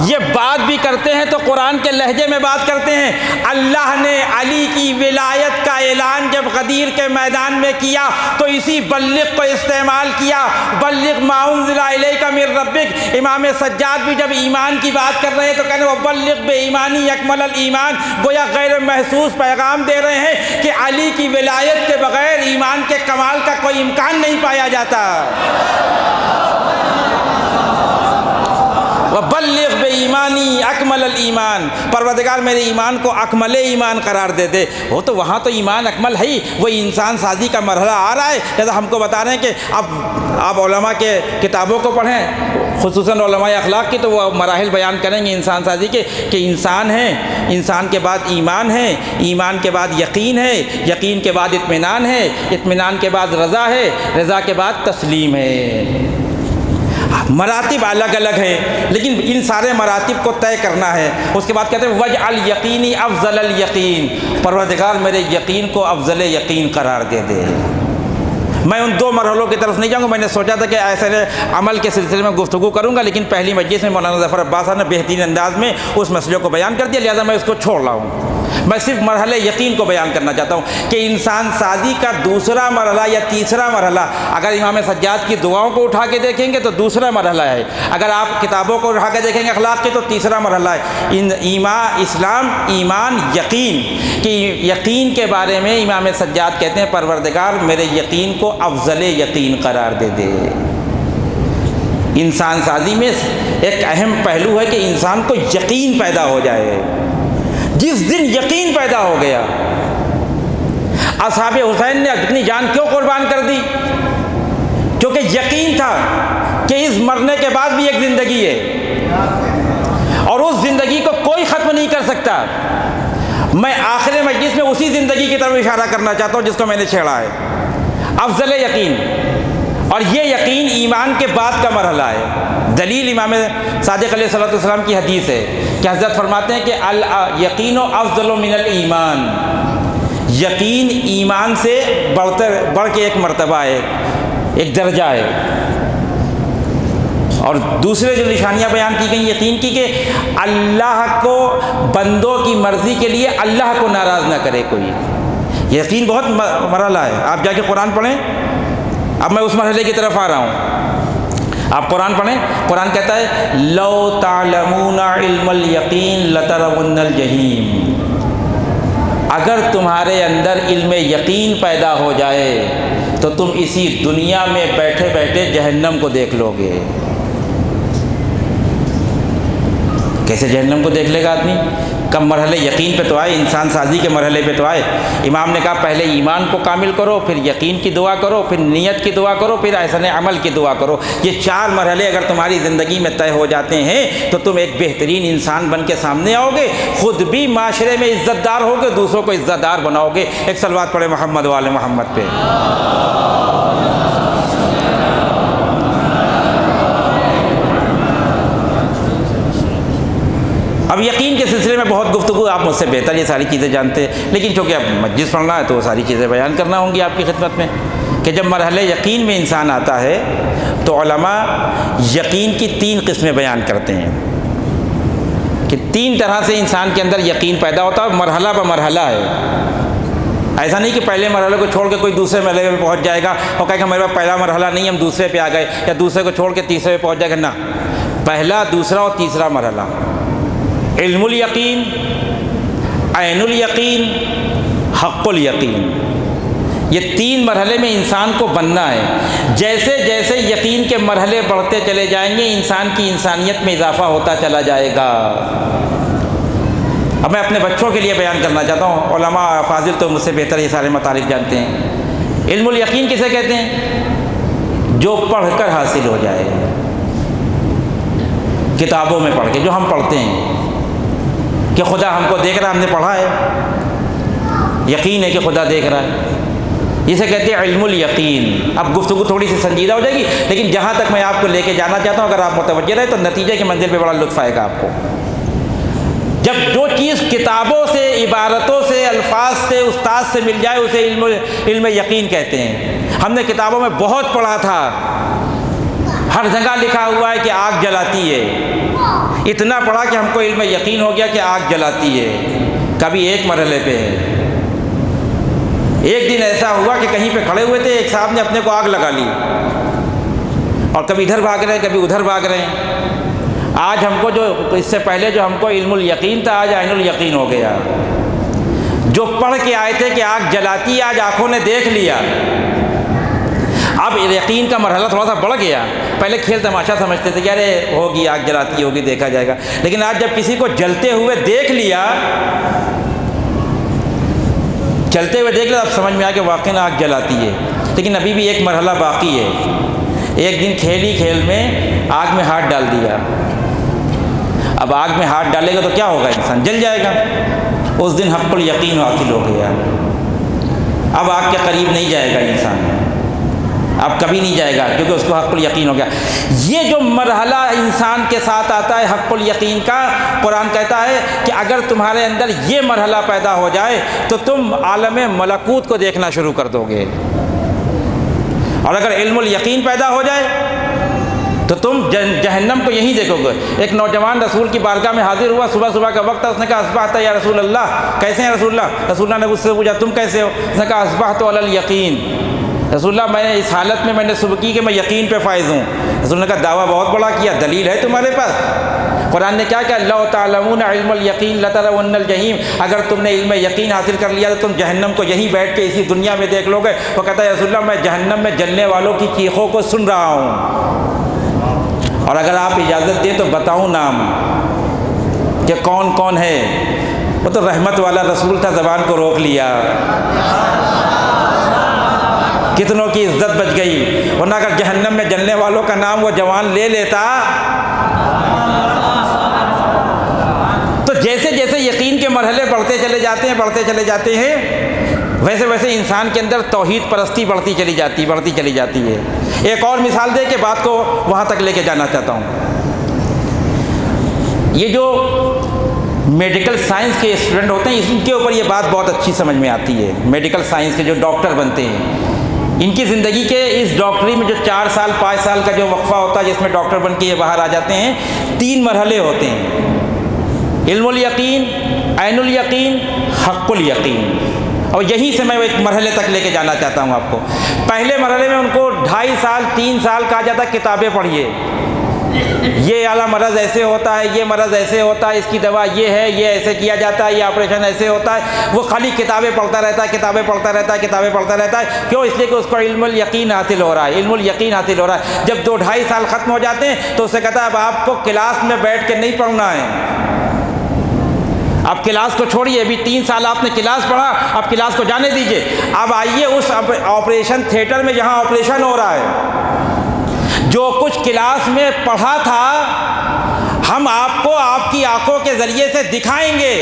یہ بات بھی کرتے ہیں تو قرآن کے لہجے میں بات کرتے ہیں۔ اللہ نے علی کی ولایت کا اعلان جب غدیر کے میدان میں کیا تو اسی بلغ کو استعمال کیا۔ بلغ ما انزل الیک من ربک۔ امام سجاد بھی جب ایمان کی بات کر رہے ہیں تو کہنے وہ بلغ بے ایمانی اکمل الایمان، گویا غیر محسوس پیغام دے رہے ہیں کہ علی کی ولایت کے بغیر ایمان کے کمال کا کوئی امکان نہیں پایا جاتا۔ فبلغ بایمانی اکمل الایمان، پروردگار میرے ایمان کو اکمل ایمان قرار دے دے۔ وہ تو وہاں تو ایمان اکمل ہے ہی، وہ انسان سازی کا مرحلہ آ رہا ہے، جیسا ہم کو بتا رہے ہیں کہ اب آپ علماء کے کتابوں کو پڑھیں، خصوصاً علماء اخلاق کی، تو وہ مراحل بیان کریں گے انسان سازی کے، کہ انسان ہے، انسان کے بعد ایمان ہے، ایمان کے بعد یقین ہے، یقین کے بعد اطمینان ہے، اطمینان کے بعد رضا ہے، رضا کے بعد تسلیم ہے۔ مراتب الگ الگ ہیں، لیکن ان سارے مراتب کو طے کرنا ہے۔ اس کے بعد کہتے ہیں وجعل یقینی افضل الیقین، پروردگار میرے یقین کو افضل یقین قرار دے دے۔ میں ان دو مرحلوں کی طرف نہیں جاؤں گا، میں نے سوچا تھا کہ ایسے عمل کے سلسلے میں گفتگو کروں گا، لیکن پہلی مجلس میں مولانا ظفر عباس صاحب نے بہترین انداز میں اس مسئلے کو بیان کر دیا، لہذا میں اس کو چھوڑ رہا ہوں۔ میں صرف مرحلہ یقین کو بیان کرنا چاہتا ہوں کہ انسان سازی کا دوسرا مرحلہ یا تیسرا مرحلہ، اگر امام سجاد کی دعاؤں کو اٹھا کے دیکھیں گے تو دوسرا مرحلہ ہے، اگر آپ کتابوں کو اٹھا کے دیکھیں گے اخلاق کی تو تیسرا مرحلہ ہے۔ ایمان، اسلام، ایمان، یقین، کہ یقین کے بارے میں امام سجاد کہتے ہیں پروردگار میرے یقین کو افضل یقین قرار دے دے۔ انسان سازی میں ایک اہم پہلو ہے کہ انسان کو یقین پیدا ہو جائے۔ جس دن یقین پیدا ہو گیا، اصحاب حسین نے اپنی جان کیوں قربان کر دی؟ کیونکہ یقین تھا کہ اس مرنے کے بعد بھی ایک زندگی ہے اور اس زندگی کو کوئی ختم نہیں کر سکتا۔ میں آخر مجلس میں اسی زندگی کی طرف اشارہ کرنا چاہتا ہوں جس کو میں نے چھیڑا ہے، افضل یقین، اور یہ یقین ایمان کے بعد کا مرحلہ ہے۔ دلیل امام صادق علیہ السلام کی حدیث ہے کہ حضرت فرماتے ہیں کہ الیقین افضل من الایمان، یقین ایمان سے بڑھ کے ایک مرتبہ ہے، ایک درجہ ہے۔ اور دوسرے جو نشانیاں بیان کی گئیں یقین کی کہ اللہ کو بندوں کی مرضی کے لیے اللہ کو ناراض نہ کرے کوئی۔ یقین بہت مرحلہ ہے، آپ جا کے قرآن پڑھیں، اب میں اس مرحلے کی طرف آ رہا ہوں، آپ قرآن پڑھیں، قرآن کہتا ہے لو تعلمون علم الیقین لترون الجحیم، اگر تمہارے اندر علم یقین پیدا ہو جائے تو تم اسی دنیا میں بیٹھے بیٹھے جہنم کو دیکھ لو گے۔ کیسے جہنم کو دیکھ لے گا آدمی؟ کم مرحلے یقین پہ تو آئے، انسان سازی کے مرحلے پہ تو آئے۔ امام نے کہا پہلے ایمان کو کامل کرو، پھر یقین کی دعا کرو، پھر نیت کی دعا کرو، پھر احسن عمل کی دعا کرو۔ یہ چار مرحلے اگر تمہاری زندگی میں طے ہو جاتے ہیں تو تم ایک بہترین انسان بن کے سامنے آؤ گے، خود بھی معاشرے میں عزت دار ہوگے، دوسروں کو عزت دار بناؤ گے۔ ایک صلوات پڑھے محمد وآل محمد پہ۔ اب یقین کے سلسلے میں بہت گفتگو، آپ مجھ سے بہتر یہ ساری چیزیں جانتے ہیں، لیکن چونکہ اب مجلس پڑھنا ہے تو وہ ساری چیزیں بیان کرنا ہوں گی آپ کی خدمت میں، کہ جب مرحلے یقین میں انسان آتا ہے تو علماء یقین کی تین قسمیں بیان کرتے ہیں کہ تین طرح سے انسان کے اندر یقین پیدا ہوتا ہے، مرحلہ بہ مرحلہ ہے۔ ایسا نہیں کہ پہلے مرحلے کو چھوڑ کے کوئی دوسرے مرحلے پہ پہنچ جائے گا اور کہے کہ ہمارے پاس پہلا مرحلہ نہیں، ہم دوسرے پہ آ گئے، یا دوسرے کو چھوڑ کے تیسرے پہ پہنچ جائے گا، نہ، پہلا، دوسرا اور تیسرا مرحلہ، علم الیقین، عین الیقین، حق الیقین، یہ تین مرحلے میں انسان کو بننا ہے۔ جیسے جیسے یقین کے مرحلے بڑھتے چلے جائیں گے انسان کی انسانیت میں اضافہ ہوتا چلا جائے گا۔ اب میں اپنے بچوں کے لیے بیان کرنا چاہتا ہوں، علماء فاضل تو مجھ سے بہتر یہ سارے مطالب جانتے ہیں۔ علم الیقین کسے کہتے ہیں؟ جو پڑھ کر حاصل ہو جائے، کتابوں میں پڑھ کے، جو ہم پڑھتے ہیں کہ خدا ہم کو دیکھ رہا ہے، ہم نے پڑھا ہے، یقین ہے کہ خدا دیکھ رہا ہے، اسے کہتے ہیں علم الیقین۔ اب گفتگو تھوڑی سی سنجیدہ ہو جائے گی، لیکن جہاں تک میں آپ کو لے کے جانا چاہتا ہوں اگر آپ متوجہ رہے تو نتیجے کی منزل پہ بڑا لطف آئے گا آپ کو۔ جب جو چیز کتابوں سے، عبارتوں سے، الفاظ سے، استاد سے مل جائے اسے علم یقین کہتے ہیں۔ ہم نے کتابوں میں بہت پڑھا تھا، ہر جگہ لکھا ہوا ہے کہ آگ جلاتی ہے، اتنا پڑھا کہ ہم کو علم یقین ہو گیا کہ آگ جلاتی ہے۔ کبھی ایک مرحلے پہ ہے، ایک دن ایسا ہوا کہ کہیں پہ کھڑے ہوئے تھے، ایک صاحب نے اپنے کو آگ لگا لی اور کبھی ادھر بھاگ رہے ہیں کبھی ادھر بھاگ رہے ہیں۔ آج ہم کو جو اس سے پہلے جو ہم کو علم الیقین تھا آج عین الیقین ہو گیا۔ جو پڑھ کے آئے تھے کہ آگ جلاتی ہے آج آنکھوں نے دیکھ لیا۔ اب یقین کا مرحلہ تھوڑا سا بڑھ گیا. پہلے کھیل تماشا سمجھتے تھے کہ ارے ہوگی آگ جلاتی ہوگی دیکھا جائے گا، لیکن آج جب کسی کو جلتے ہوئے دیکھ لیا، چلتے ہوئے دیکھ لیا، اب سمجھ میں آ کہ واقعی آگ جلاتی ہے. لیکن ابھی بھی ایک مرحلہ باقی ہے. ایک دن کھیل ہی کھیل میں آگ میں ہاتھ ڈال دیا. اب آگ میں ہاتھ ڈالے گا تو کیا ہوگا؟ انسان جل جائے گا. اس دن حق الیقین حاصل ہو گیا. اب آگ کے قریب نہیں جائے گا انسان، اب کبھی نہیں جائے گا، کیونکہ اس کو حق الیقین ہو گیا. یہ جو مرحلہ انسان کے ساتھ آتا ہے حق الیقین کا، قرآن کہتا ہے کہ اگر تمہارے اندر یہ مرحلہ پیدا ہو جائے تو تم عالم ملکوت کو دیکھنا شروع کر دو گے. اور اگر علم الیقین پیدا ہو جائے تو تم جہنم کو یہیں دیکھو گے. ایک نوجوان رسول کی بارگاہ میں حاضر ہوا، صبح کا وقت تھا. اس نے کہا اصبحت یا رسول اللہ، کیسے ہیں رسول اللہ؟ رسول اللہ نے اس سے پوچھا تم کیسے ہو؟ اس نے کہا اصبحت علی الیقین. رسول اللہ میں نے اس حالت میں نے صبح کی کہ میں یقین پہ فائز ہوں. رسول نے کہا دعویٰ بہت بڑا کیا، دلیل ہے تمہارے پاس؟ قرآن نے کیا لو تعلمون علم الیقین لترون الجحیم، اگر تم نے علم یقین حاصل کر لیا تو تم جہنم کو یہیں بیٹھ کے اسی دنیا میں دیکھ لو گے. وہ کہتا ہے رسول اللہ میں جہنم میں جلنے والوں کی چیخوں کو سن رہا ہوں، اور اگر آپ اجازت دیں تو بتاؤں نام کہ کون کون ہے. وہ تو رحمت والا رسول تھا، زبان کو روک لیا، کتنوں کی عزت بچ گئی. ورنہ اگر جہنم میں جلنے والوں کا نام وہ جوان لے لیتا تو جیسے جیسے یقین کے مرحلے بڑھتے چلے جاتے ہیں ویسے ویسے انسان کے اندر توحید پرستی بڑھتی چلی جاتی ہے. ایک اور مثال دے کے بات کو وہاں تک لے کے جانا چاہتا ہوں. یہ جو میڈیکل سائنس کے اسٹوڈنٹ ہوتے ہیں ان کے اوپر یہ بات بہت اچھی سمجھ میں آتی ہے. میڈیکل سائنس کے جو ڈاکٹر بنتے ہیں، ان کی زندگی کے اس ڈاکٹری میں جو 4 سال 5 سال کا جو وقفہ ہوتا ہے جس میں ڈاکٹر بن کے یہ باہر آ جاتے ہیں، 3 مرحلے ہوتے ہیں: علم الیقین، عین الیقین، حق الیقین. اور یہیں سے میں ایک مرحلے تک لے کے جانا چاہتا ہوں آپ کو. پہلے مرحلے میں ان کو 2.5 سال 3 سال کہا جاتا ہے کتابیں پڑھیے، یہ اعلیٰ مرض ایسے ہوتا ہے، یہ مرض ایسے ہوتا ہے، اس کی دوا یہ ہے، یہ ایسے کیا جاتا ہے، یہ آپریشن ایسے ہوتا ہے. وہ خالی کتابیں پڑھتا رہتا ہے. کیوں؟ اس لیے کہ اس کو علم الیقین حاصل ہو رہا ہے. جب 2.5 سال ختم ہو جاتے ہیں تو اسے کہتا ہے اب آپ کو کلاس میں بیٹھ کے نہیں پڑھنا ہے، اب کلاس کو چھوڑیے. ابھی 3 سال آپ نے کلاس پڑھا، اب کلاس کو جانے دیجیے. اب آئیے اس آپریشن تھیٹر میں جہاں آپریشن ہو رہا ہے. جو کچھ کلاس میں پڑھا تھا ہم آپ کو آپ کی آنکھوں کے ذریعے سے دکھائیں گے.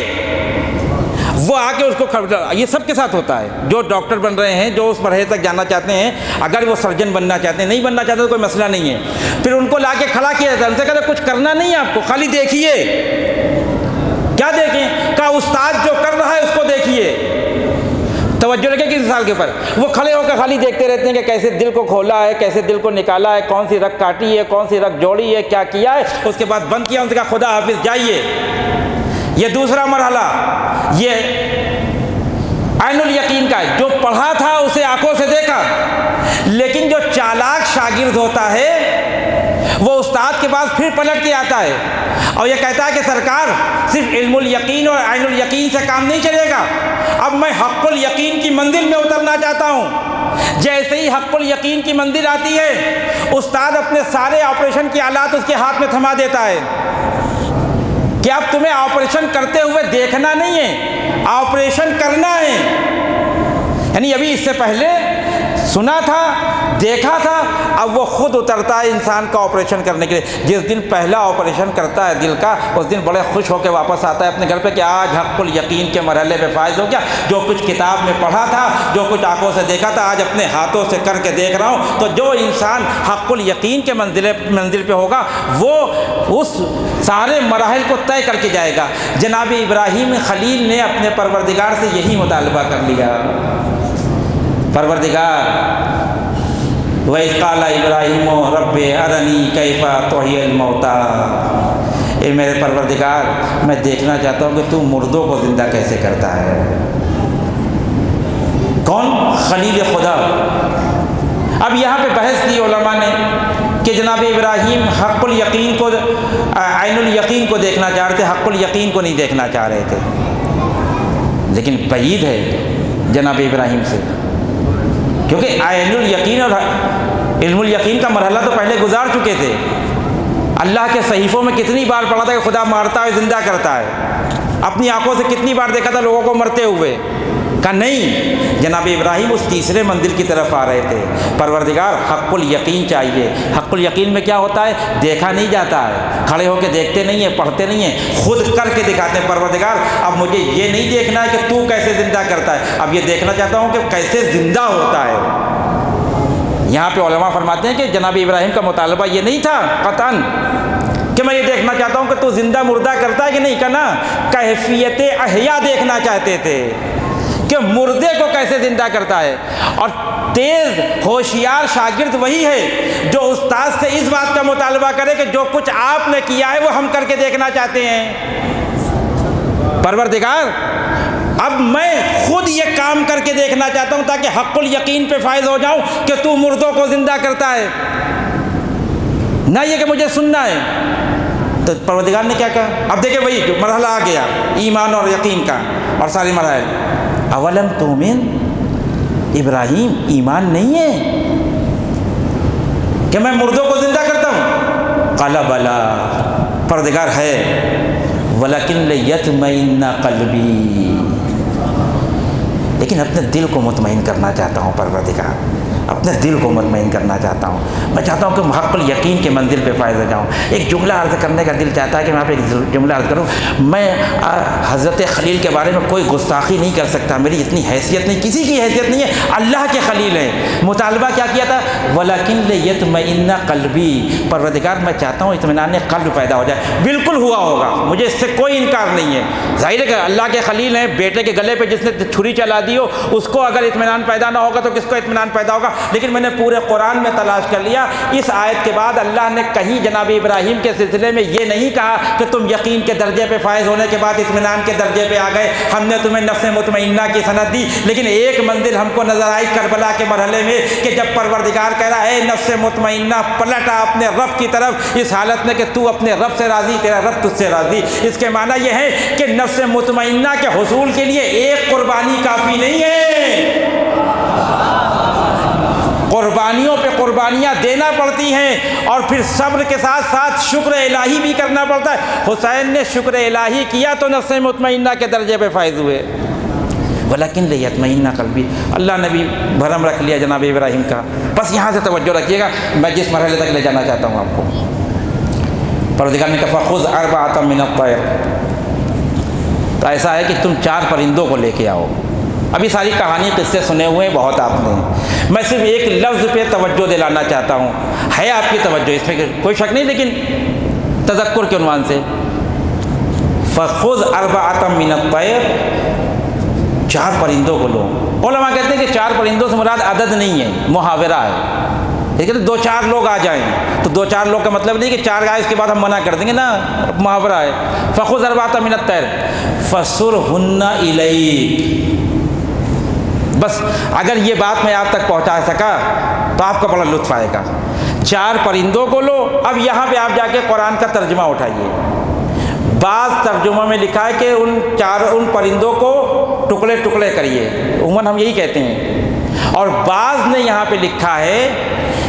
وہ آ کے اس کو، یہ سب کے ساتھ ہوتا ہے. جو ڈاکٹر بن رہے ہیں، جو اس مرحلے تک جانا چاہتے ہیں، اگر وہ سرجن بننا چاہتے ہیں، نہیں بننا چاہتے تو کوئی مسئلہ نہیں ہے. پھر ان کو لا کے کھڑا کیا جاتا ہے، ان سے کہتے کچھ کرنا نہیں ہے آپ کو، خالی دیکھیے. کیا دیکھیں؟ کہا استاد جو کر رہا ہے اس کو دیکھیے. توجہ رکھیں کس مثال کے اوپر. وہ کھڑے ہو کے خالی دیکھتے رہتے ہیں کہ کیسے دل کو کھولا ہے، کیسے دل کو نکالا ہے، کون سی رگ کاٹی ہے، کون سی رگ جوڑی ہے، کیا کیا ہے. اس کے بعد بند کیا، ان سے کہا خدا حافظ جائیے. یہ دوسرا مرحلہ یہ عین الیقین کا ہے. جو پڑھا تھا اسے آنکھوں سے دیکھا. لیکن جو چالاک شاگرد ہوتا ہے وہ استاد کے پاس پھر پلٹ کے آتا ہے اور یہ کہتا ہے کہ سرکار صرف علم الیقین اور عین الیقین سے کام نہیں چلے گا، اب میں حق الیقین کی منزل میں اترنا چاہتا ہوں. جیسے ہی حق الیقین کی منزل آتی ہے استاد اپنے سارے آپریشن کے آلات اس کے ہاتھ میں تھما دیتا ہے کہ اب تمہیں آپریشن کرتے ہوئے دیکھنا نہیں ہے، آپریشن کرنا ہے. یعنی ابھی اس سے پہلے سنا تھا، دیکھا تھا، اب وہ خود اترتا ہے انسان کا آپریشن کرنے کے لیے. جس دن پہلا آپریشن کرتا ہے دل کا، اس دن بڑے خوش ہو کے واپس آتا ہے اپنے گھر پہ کہ آج حق الیقین کے مرحلے پہ فائز ہو گیا. جو کچھ کتاب میں پڑھا تھا، جو کچھ آنکھوں سے دیکھا تھا، آج اپنے ہاتھوں سے کر کے دیکھ رہا ہوں. تو جو انسان حق الیقین کے منزل پہ ہوگا وہ اس سارے مراحل کو طے کر کے جائے گا. جناب ابراہیم خلیل نے اپنے پروردگار سے یہی مطالبہ کر لیا. پروردگار وَإِذْ قَالَ إِبْرَاهِيمُ رَبِّ أَرَنِي كَيْفَ تُحْيِي الْمَوْتَىٰ. اے میرے پروردگار میں دیکھنا چاہتا ہوں کہ تو مردوں کو زندہ کیسے کرتا ہے. کون؟ خلیل خدا. اب یہاں پہ بحث کی علماء نے کہ جناب ابراہیم حق الیقین کو، عین الیقین کو دیکھنا چاہ رہے تھے، حق الیقین کو نہیں دیکھنا چاہ رہے تھے. لیکن بعید ہے جناب ابراہیم سے، کیونکہ عین الیقین اور علم الیقین کا مرحلہ تو پہلے گزار چکے تھے۔ اللہ کے صحیفوں میں کتنی بار پڑھا تھا کہ خدا مارتا ہے زندہ کرتا ہے، اپنی آنکھوں سے کتنی بار دیکھا تھا لوگوں کو مرتے ہوئے۔ کہا نہیں، جناب ابراہیم اس تیسرے منزل کی طرف آ رہے تھے، پروردگار حق الیقین چاہیے۔ حق الیقین میں کیا ہوتا ہے؟ دیکھا نہیں جاتا ہے، کھڑے ہو کے دیکھتے نہیں ہیں، پڑھتے نہیں ہیں، خود کر کے دکھاتے ہیں۔ پروردگار اب مجھے یہ نہیں دیکھنا ہے کہ تو کیسے زندہ کرتا ہے، اب یہ دیکھنا چاہتا ہوں کہ کیسے زندہ ہوتا ہے۔ یہاں پہ علماء فرماتے ہیں کہ جناب ابراہیم کا مطالبہ یہ نہیں تھا قطعاً کہ میں یہ دیکھنا چاہتا ہوں کہ تو زندہ مردہ کرتا ہے کہ نہیں، کہنا کیفیت احیا دیکھنا چاہتے تھے کہ مردے کو کیسے زندہ کرتا ہے۔ اور تیز ہوشیار شاگرد وہی ہے جو استاد سے اس بات کا مطالبہ کرے کہ جو کچھ آپ نے کیا ہے وہ ہم کر کے دیکھنا چاہتے ہیں۔ پروردگار اب میں خود یہ کام کر کے دیکھنا چاہتا ہوں تاکہ حق الیقین پہ فائز ہو جاؤں کہ تو مردوں کو زندہ کرتا ہے، نہ یہ کہ مجھے سننا ہے۔ تو پروردگار نے کیا کہا؟ اب دیکھیں وہی جو مرحلہ آ گیا ایمان اور یقین کا اور ساری مراحل۔ اولم تؤمن، ابراہیم ایمان نہیں ہے کہ میں مردوں کو زندہ کرتا ہوں؟ قال بلا، پروردگار ہے، ولکن لیطمئن قلبی، لیکن اپنے دل کو مطمئن کرنا چاہتا ہوں پروردگار، اپنے دل کو مطمئن کرنا چاہتا ہوں۔ میں چاہتا ہوں کہ حق الیقین کے منزل پہ فائز ہو جاؤں۔ ایک جملہ عرض کرنے کا دل چاہتا ہے کہ میں آپ ایک جملہ عرض کروں۔ میں حضرت خلیل کے بارے میں کوئی گستاخی نہیں کر سکتا، میری اتنی حیثیت نہیں، کسی کی حیثیت نہیں ہے، اللہ کے خلیل ہیں۔ مطالبہ کیا کیا تھا؟ وَلَكِنْ لِيَطْمَئِنَّ قَلْبِي، پروردگار میں چاہتا ہوں اطمینان قلب پیدا ہو جائے۔ بالکل ہوا ہوگا، مجھے اس سے کوئی انکار نہیں ہے۔ ظاہر ہے کہ اللہ کے خلیل ہیں، بیٹے کے گلے پہ جس نے چھری چلا دی ہو اس کو اگر اطمینان پیدا نہ ہوگا تو کس کو اطمینان پیدا ہوگا؟ لیکن میں نے پورے قرآن میں تلاش کر لیا، اس آیت کے بعد اللہ نے کہیں جناب ابراہیم کے سلسلے میں یہ نہیں کہا کہ تم یقین کے درجے پہ فائز ہونے کے بعد اطمینان کے درجے پہ آ گئے، ہم نے تمہیں نفس مطمئنہ کی سند دی۔ لیکن ایک منزل ہم کو نظر آئی کربلا کے مرحلے میں کہ جب پروردگار کہہ رہا ہے نفس مطمئنہ پلٹا اپنے رب کی طرف، اس حالت میں کہ تو اپنے رب سے راضی، تیرا رب تجھ سے راضی۔ اس کے معنی یہ ہے کہ نفس مطمئنہ کے حصول کے لیے ایک قربانی کافی نہیں ہے، قربانیوں پہ قربانیاں دینا پڑتی ہیں، اور پھر صبر کے ساتھ ساتھ شکر الہی بھی کرنا پڑتا ہے۔ حسین نے شکر الہی کیا تو نفس مطمئنہ کے درجے پہ فائز ہوئے۔ ولیکن لیطمئن قلبی، اللہ نے بھی بھرم رکھ لیا جناب ابراہیم کا۔ بس یہاں سے توجہ رکھیے گا، میں جس مرحلے تک لے جانا چاہتا ہوں آپ کو۔ پروردگار نے کہا فخذ اربعۃ من الطیر، تو ایسا ہے کہ تم 4 پرندوں کو لے کے آؤ۔ ابھی ساری کہانی قصے سنے ہوئے ہیں بہت آپ نے، میں صرف ایک لفظ پہ توجہ دلانا چاہتا ہوں، ہے آپ کی توجہ، اس میں کوئی شک نہیں، لیکن تذکر کے عنوان سے فخذ اربعۃ من الطیر، 4 پرندوں کو لو۔ علماء کہتے ہیں کہ 4 پرندوں سے مراد عدد نہیں ہے، محاورہ ہے، لیکن 2-4 لوگ آ جائیں تو 2-4 لوگ کا مطلب نہیں کہ 4 آئے اس کے بعد ہم منع کر دیں گے، نا، محاورہ ہے۔ فخذ اربعۃ من الطیر فصرہن الیک، بس اگر یہ بات میں آپ تک پہنچا سکا تو آپ کو بڑا لطف آئے گا۔ 4 پرندوں کو لو۔ اب یہاں پہ آپ جا کے قرآن کا ترجمہ اٹھائیے، بعض ترجموں میں لکھا ہے کہ ان پرندوں کو ٹکڑے ٹکڑے کریے، عموماً ہم یہی کہتے ہیں، اور بعض نے یہاں پہ لکھا ہے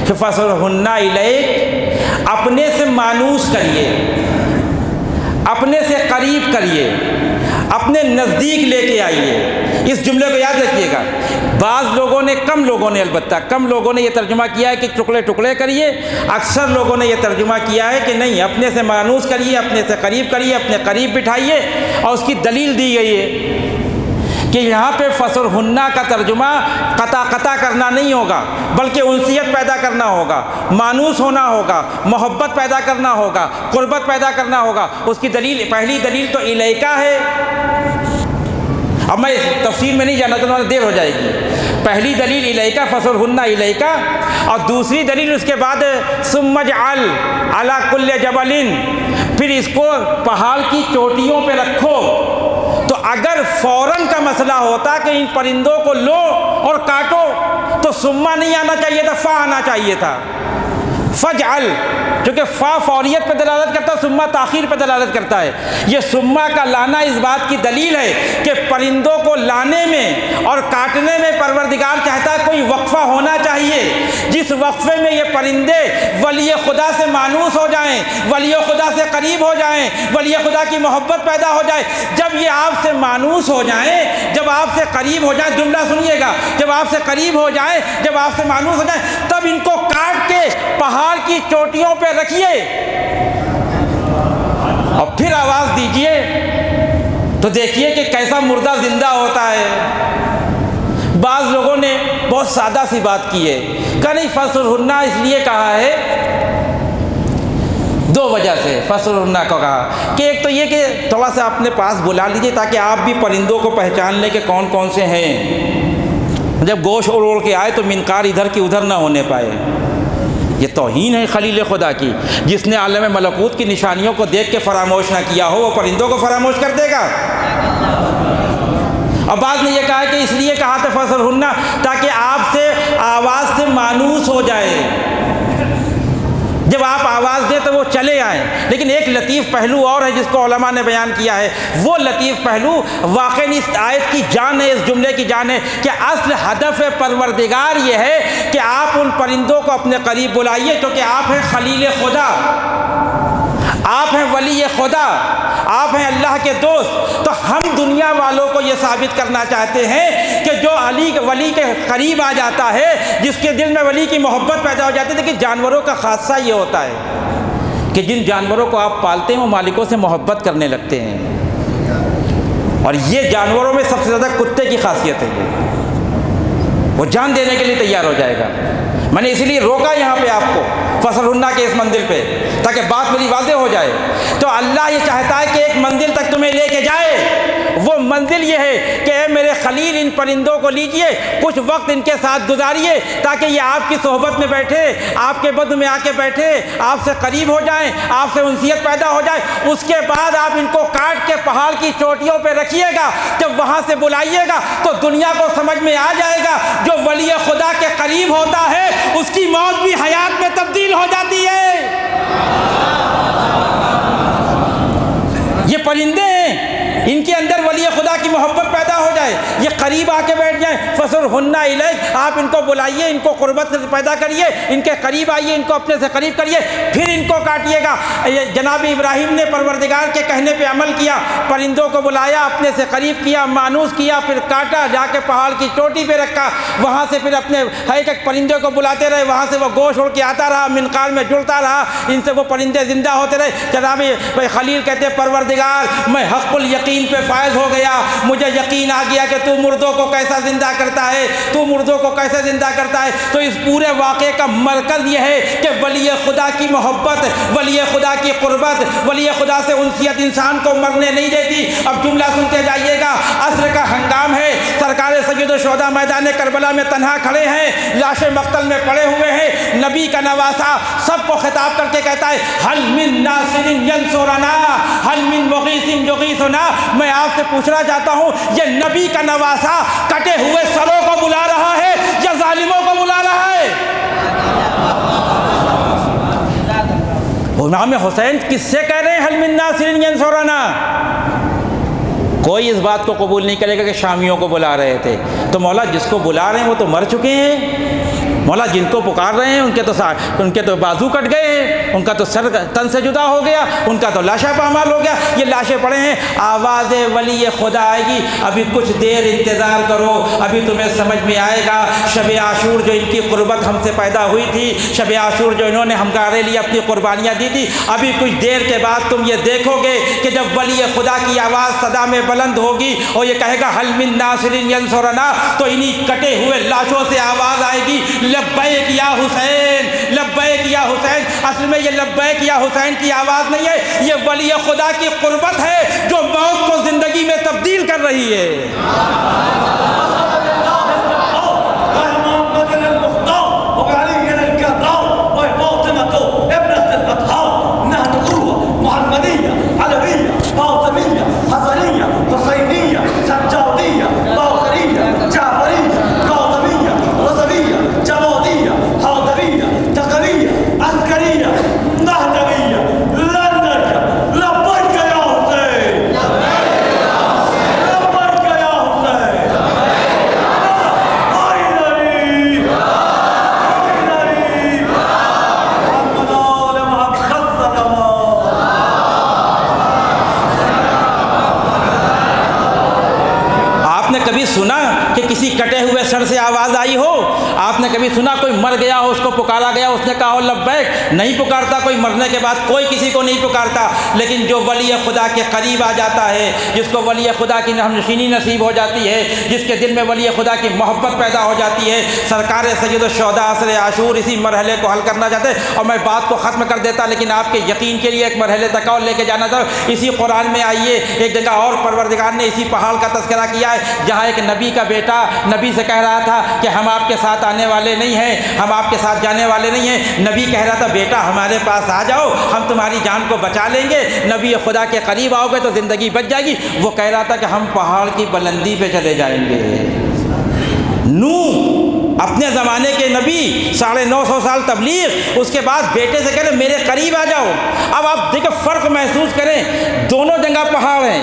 کہ فصرہن الیک، اپنے سے مانوس کریے، اپنے سے قریب کریے، اپنے نزدیک لے کے آئیے۔ اس جملے کو یاد رکھیے گا، بعض لوگوں نے، کم لوگوں نے، البتہ کم لوگوں نے یہ ترجمہ کیا ہے کہ ٹکڑے ٹکڑے کریے، اکثر لوگوں نے یہ ترجمہ کیا ہے کہ نہیں، اپنے سے مانوس کریے، اپنے سے قریب کریے، اپنے قریب بٹھائیے۔ اور اس کی دلیل دی گئی ہے کہ یہاں پہ فصرہن کا ترجمہ قطع کرنا نہیں ہوگا، بلکہ انسیت پیدا کرنا ہوگا، مانوس ہونا ہوگا، محبت پیدا کرنا ہوگا، قربت پیدا کرنا ہوگا۔ اس کی دلیل، پہلی دلیل تو الیکا ہے۔ اب میں اس تفصیل میں نہیں جانا چاہتا ہوں، دیر ہو جائے گی۔ پہلی دلیل الیکا، فصرہن الیکا، اور دوسری دلیل اس کے بعد ثم اجعل علی کل جبل، پھر اس کو پہاڑ کی چوٹیوں پہ رکھو۔ تو اگر فوراً کا مسئلہ ہوتا کہ ان پرندوں کو لو اور کاٹو تو سما نہیں آنا چاہیے تھا، فا آنا چاہیے تھا۔ فجعل، چونکہ فا فوریت پہ دلالت کرتا ہے، ثم تاخیر پہ دلالت کرتا ہے۔ یہ ثم کا لانا اس بات کی دلیل ہے کہ پرندوں کو لانے میں اور کاٹنے میں پروردگار چاہتا ہے کوئی وقفہ ہونا چاہیے، جس وقفے میں یہ پرندے ولی خدا سے مانوس ہو جائیں، ولی خدا سے قریب ہو جائیں، ولی خدا کی محبت پیدا ہو جائے۔ جب یہ آپ سے مانوس ہو جائیں، جب آپ سے قریب ہو جائیں، جملہ سنیے گا، جب آپ سے قریب ہو جائیں، جب آپ سے مانوس ہو جائیں، تب ان کو کاٹ کے پہاڑ کی چوٹیوں پہ رکھیے اور پھر آواز دیجئے، تو دیکھیے کہ کیسا مردہ زندہ ہوتا ہے۔ بعض لوگوں نے بہت سادہ سی بات کی ہے، کہ نہیں فَصُرْهُنَّ اس لیے کہا ہے، دو وجہ سے فَصُرْهُنَّ کو کہا کہ ایک تو یہ کہ تھوڑا سا اپنے پاس بلا لیجئے تاکہ آپ بھی پرندوں کو پہچان لیں کہ کون کون سے ہیں۔ جب گوشت اڑ کے آئے تو منقار ادھر کی ادھر نہ ہونے پائے۔ یہ توہین ہے خلیل خدا کی۔ جس نے عالم ملکوت کی نشانیوں کو دیکھ کے فراموش نہ کیا ہو، وہ پرندوں کو فراموش کر دے گا۔ اور بعد نے یہ کہا کہ اس لیے کہا تھا فَصُرْهُنَّ تاکہ آپ سے آواز سے مانوس ہو جائے، جب آپ آواز دیں تو وہ چلے آئیں۔ لیکن ایک لطیف پہلو اور ہے جس کو علماء نے بیان کیا ہے، وہ لطیف پہلو واقعی اس آیت کی جان ہے، اس جملے کی جان ہے کہ اصل ہدف پروردگار یہ ہے کہ آپ ان پرندوں کو اپنے قریب بلائیے، کیونکہ آپ ہیں خلیل خدا، آپ ہیں ولی خدا، آپ ہیں اللہ کے دوست۔ تو ہم دنیا والوں کو یہ ثابت کرنا چاہتے ہیں کہ جو ولی کے قریب آ جاتا ہے، جس کے دل میں ولی کی محبت پیدا ہو جاتی ہے۔ لیکن جانوروں کا خاصہ یہ ہوتا ہے کہ جن جانوروں کو آپ پالتے ہیں وہ مالکوں سے محبت کرنے لگتے ہیں، اور یہ جانوروں میں سب سے زیادہ کتے کی خاصیت ہے، وہ جان دینے کے لیے تیار ہو جائے گا۔ میں نے اسی لیے روکا یہاں پہ آپ کو فَصُرْهُنَّ کے اس منزل پہ، تاکہ بات میری واضح ہو جائے۔ تو اللہ یہ چاہتا ہے کہ ایک منزل تک تمہیں لے کے جائے، وہ منزل یہ ہے کہ اے میرے خلیل ان پرندوں کو لیجئے، کچھ وقت ان کے ساتھ گزاریے تاکہ یہ آپ کی صحبت میں بیٹھے، آپ کے بدن میں آ کے بیٹھے، آپ سے قریب ہو جائیں، آپ سے انسیت پیدا ہو جائے۔ اس کے بعد آپ ان کو کاٹ کے پہاڑ کی چوٹیوں پہ رکھیے گا، جب وہاں سے بلائیے گا تو دنیا کو سمجھ میں آ جائے گا جو ولی خدا کے قریب ہوتا ہے اس کی موت بھی حیات میں تبدیل ہو جاتی ہے۔ یہ پرندے ہیں، ان کے اندر ولی خدا کی محبت پیدا ہو جائے، یہ قریب آ کے بیٹھ جائیں۔ فَصُرْهُنَّ إِلَيْكَ، آپ ان کو بلائیے، ان کو قربت پیدا کریے، ان کے قریب آئیے، ان کو اپنے سے قریب کریے، پھر ان کو کاٹیے گا۔ جناب ابراہیم نے پروردگار کے کہنے پہ عمل کیا، پرندوں کو بلایا، اپنے سے قریب کیا، مانوس کیا، پھر کاٹا، جا کے پہاڑ کی چوٹی پہ رکھا، وہاں سے پھر اپنے ایک پرندے کو بلاتے رہے، وہاں سے وہ گوشت اڑ کے آتا رہا، منقار میں جڑتا رہا، ان سے وہ پرندے زندہ ہوتے رہے۔ جناب خلیل کہتے ہیں پروردگار میں حق الیقین پہ فائز ہو گیا، مجھے یقین آ گیا کہ تو مردوں کو کیسا زندہ کرتا ہے، تو مردوں کو کیسے زندہ کرتا ہے۔ تو اس پورے واقعے کا مرکز یہ ہے کہ ولی خدا کی محبت، ولی خدا کی قربت، ولی خدا سے انسیت انسان کو مرنے نہیں دیتی۔ اب جملہ سنتے جائیے گا، عصر کا ہنگام ہے، سرکار سید الشہداء میدان کربلا میں تنہا کھڑے ہیں، لاشیں مقتل میں پڑے ہوئے ہیں، نبی کا نواسا سب کو خطاب کر کے کہتا ہے حل من ناصر ینصرنا حل من مغیث یغیثنا۔ میں آپ سے پوچھنا چاہتا ہوں، یہ نبی کا نواسا کٹے ہوئے سروں کو بلا رہا ہے یا ظالموں کو بلا رہا ہے؟ امام حسین کس سے کہہ رہے ہیں حل من ناصر ینصرنا؟ کوئی اس بات کو قبول نہیں کرے گا کہ شامیوں کو بلا رہے تھے۔ تو مولا جس کو بلا رہے ہیں وہ تو مر چکے ہیں، مولا جن کو پکار رہے ہیں ان کے تو بازو کٹ گئے ہیں، ان کا تو سر تن سے جدا ہو گیا، ان کا تو لاشیں پامال ہو گیا، یہ لاشیں پڑے ہیں۔ آواز ولی خدا آئے گی، ابھی کچھ دیر انتظار کرو، ابھی تمہیں سمجھ میں آئے گا۔ شب عاشور جو ان کی قربت ہم سے پیدا ہوئی تھی، شب عاشور جو انہوں نے ہمارے لیے اپنی قربانیاں دی تھی، ابھی کچھ دیر کے بعد تم یہ دیکھو گے کہ جب ولی خدا کی آواز صدا میں بلند ہوگی اور یہ کہے گا حل من ناصر ینصرنا، تو انہی کٹے ہوئے لاشوں سے آواز آئے گی لبیک یا حسین، لبیک یا حسین۔ اصل میں یہ لبیک یا حسین کی آواز نہیں ہے، یہ ولی خدا کی قربت ہے جو موت کو زندگی میں تبدیل کر رہی ہے۔ سنا کہ کسی کٹے ہوئے سر سے آواز آئی ہو؟ آپ نے کبھی سنا کوئی مر گیا ہو، اس کو پکارا گیا، اس نے کہا ہو لبیک؟ نہیں پکارتا کوئی، مرنے کے بعد کوئی کسی کو نہیں پکارتا۔ لیکن جو ولی خدا کے قریب آ جاتا ہے، جس کو ولی خدا کی ہمنشینی نصیب ہو جاتی ہے، جس کے دل میں ولی خدا کی محبت پیدا ہو جاتی ہے، سرکار سید الشہداء عصر عاشور اسی مرحلے کو حل کرنا چاہتے ہیں۔ اور میں بات کو ختم کر دیتا، لیکن آپ کے یقین کے لیے ایک مرحلے تک اور لے کے جانا تھا۔ اسی قرآن میں آئیے، ایک جگہ اور پروردگار نے اسی پہاڑ کا تذکرہ کیا ہے، جہاں ایک نبی کا بیٹا نبی سے کہہ رہا تھا کہ ہم آپ کے ساتھ آنے والے نہیں ہیں، ہم آپ کے ساتھ جانے والے نہیں ہیں۔ نبی کہہ رہا تھا بیٹا ہمارے پاس آ جاؤ، ہم تمہاری جان کو بچا لیں گے، نبی خدا کے قریب آؤ گے تو زندگی بچ جائے گی۔ وہ کہہ رہا تھا کہ ہم پہاڑ کی بلندی پہ چلے جائیں گے۔ نوح اپنے زمانے کے نبی، 950 سال تبلیغ، اس کے بعد بیٹے سے کہہ رہے میرے قریب آ جاؤ۔ اب آپ دیکھیں فرق محسوس کریں، دونوں جگہ پہاڑ ہیں،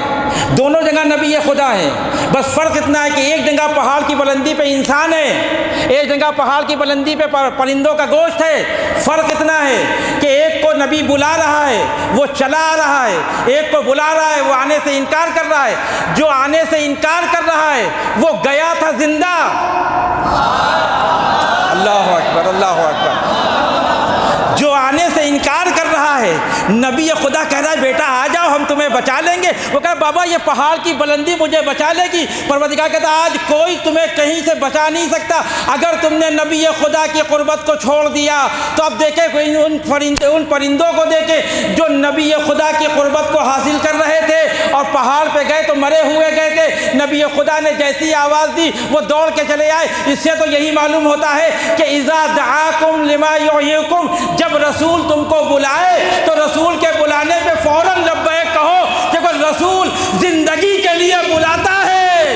دونوں جگہ نبی خدا ہیں، بس فرق اتنا ہے کہ ایک جگہ پہاڑ کی بلندی پہ انسان ہے، ایک جگہ پہاڑ کی بلندی پہ پرندوں کا گوشت ہے۔ فرق اتنا ہے کہ ایک کو نبی بلا رہا ہے، وہ چلا آ رہا ہے، ایک کو بلا رہا ہے، وہ آنے سے انکار کر رہا ہے۔ جو آنے سے انکار کر رہا ہے وہ گیا تھا زندہ۔ اللہ اکبر، اللہ اکبر۔ جو آنے سے انکار کر رہا ہے، نبی خدا کہہ رہا ہے بیٹا آ جاؤ ہم تمہیں بچا لیں گے۔ وہ کہا بابا یہ پہاڑ کی بلندی مجھے بچا لے گی؟ پروردگار کہتا آج کوئی تمہیں کہیں سے بچا نہیں سکتا۔ اگر تم نے نبی خدا کی قربت کو چھوڑ دیا تو اب دیکھیں ان پرندوں کو دیکھیں جو نبی خدا کی قربت کو حاصل کر رہے تھے اور پہاڑ پہ گئے تو مرے ہوئے گئے تھے۔ نبی خدا نے جیسی آواز دی وہ دوڑ کے چلے آئے۔ اس سے تو یہی معلوم ہوتا ہے کہ اذا دعاکم لما یحییکم، جب رسول تم کو بلائے تو رسول کے بلانے پہ فوراً لبیک کہو، کہ کوئی رسول زندگی کے لیے بلاتا ہے،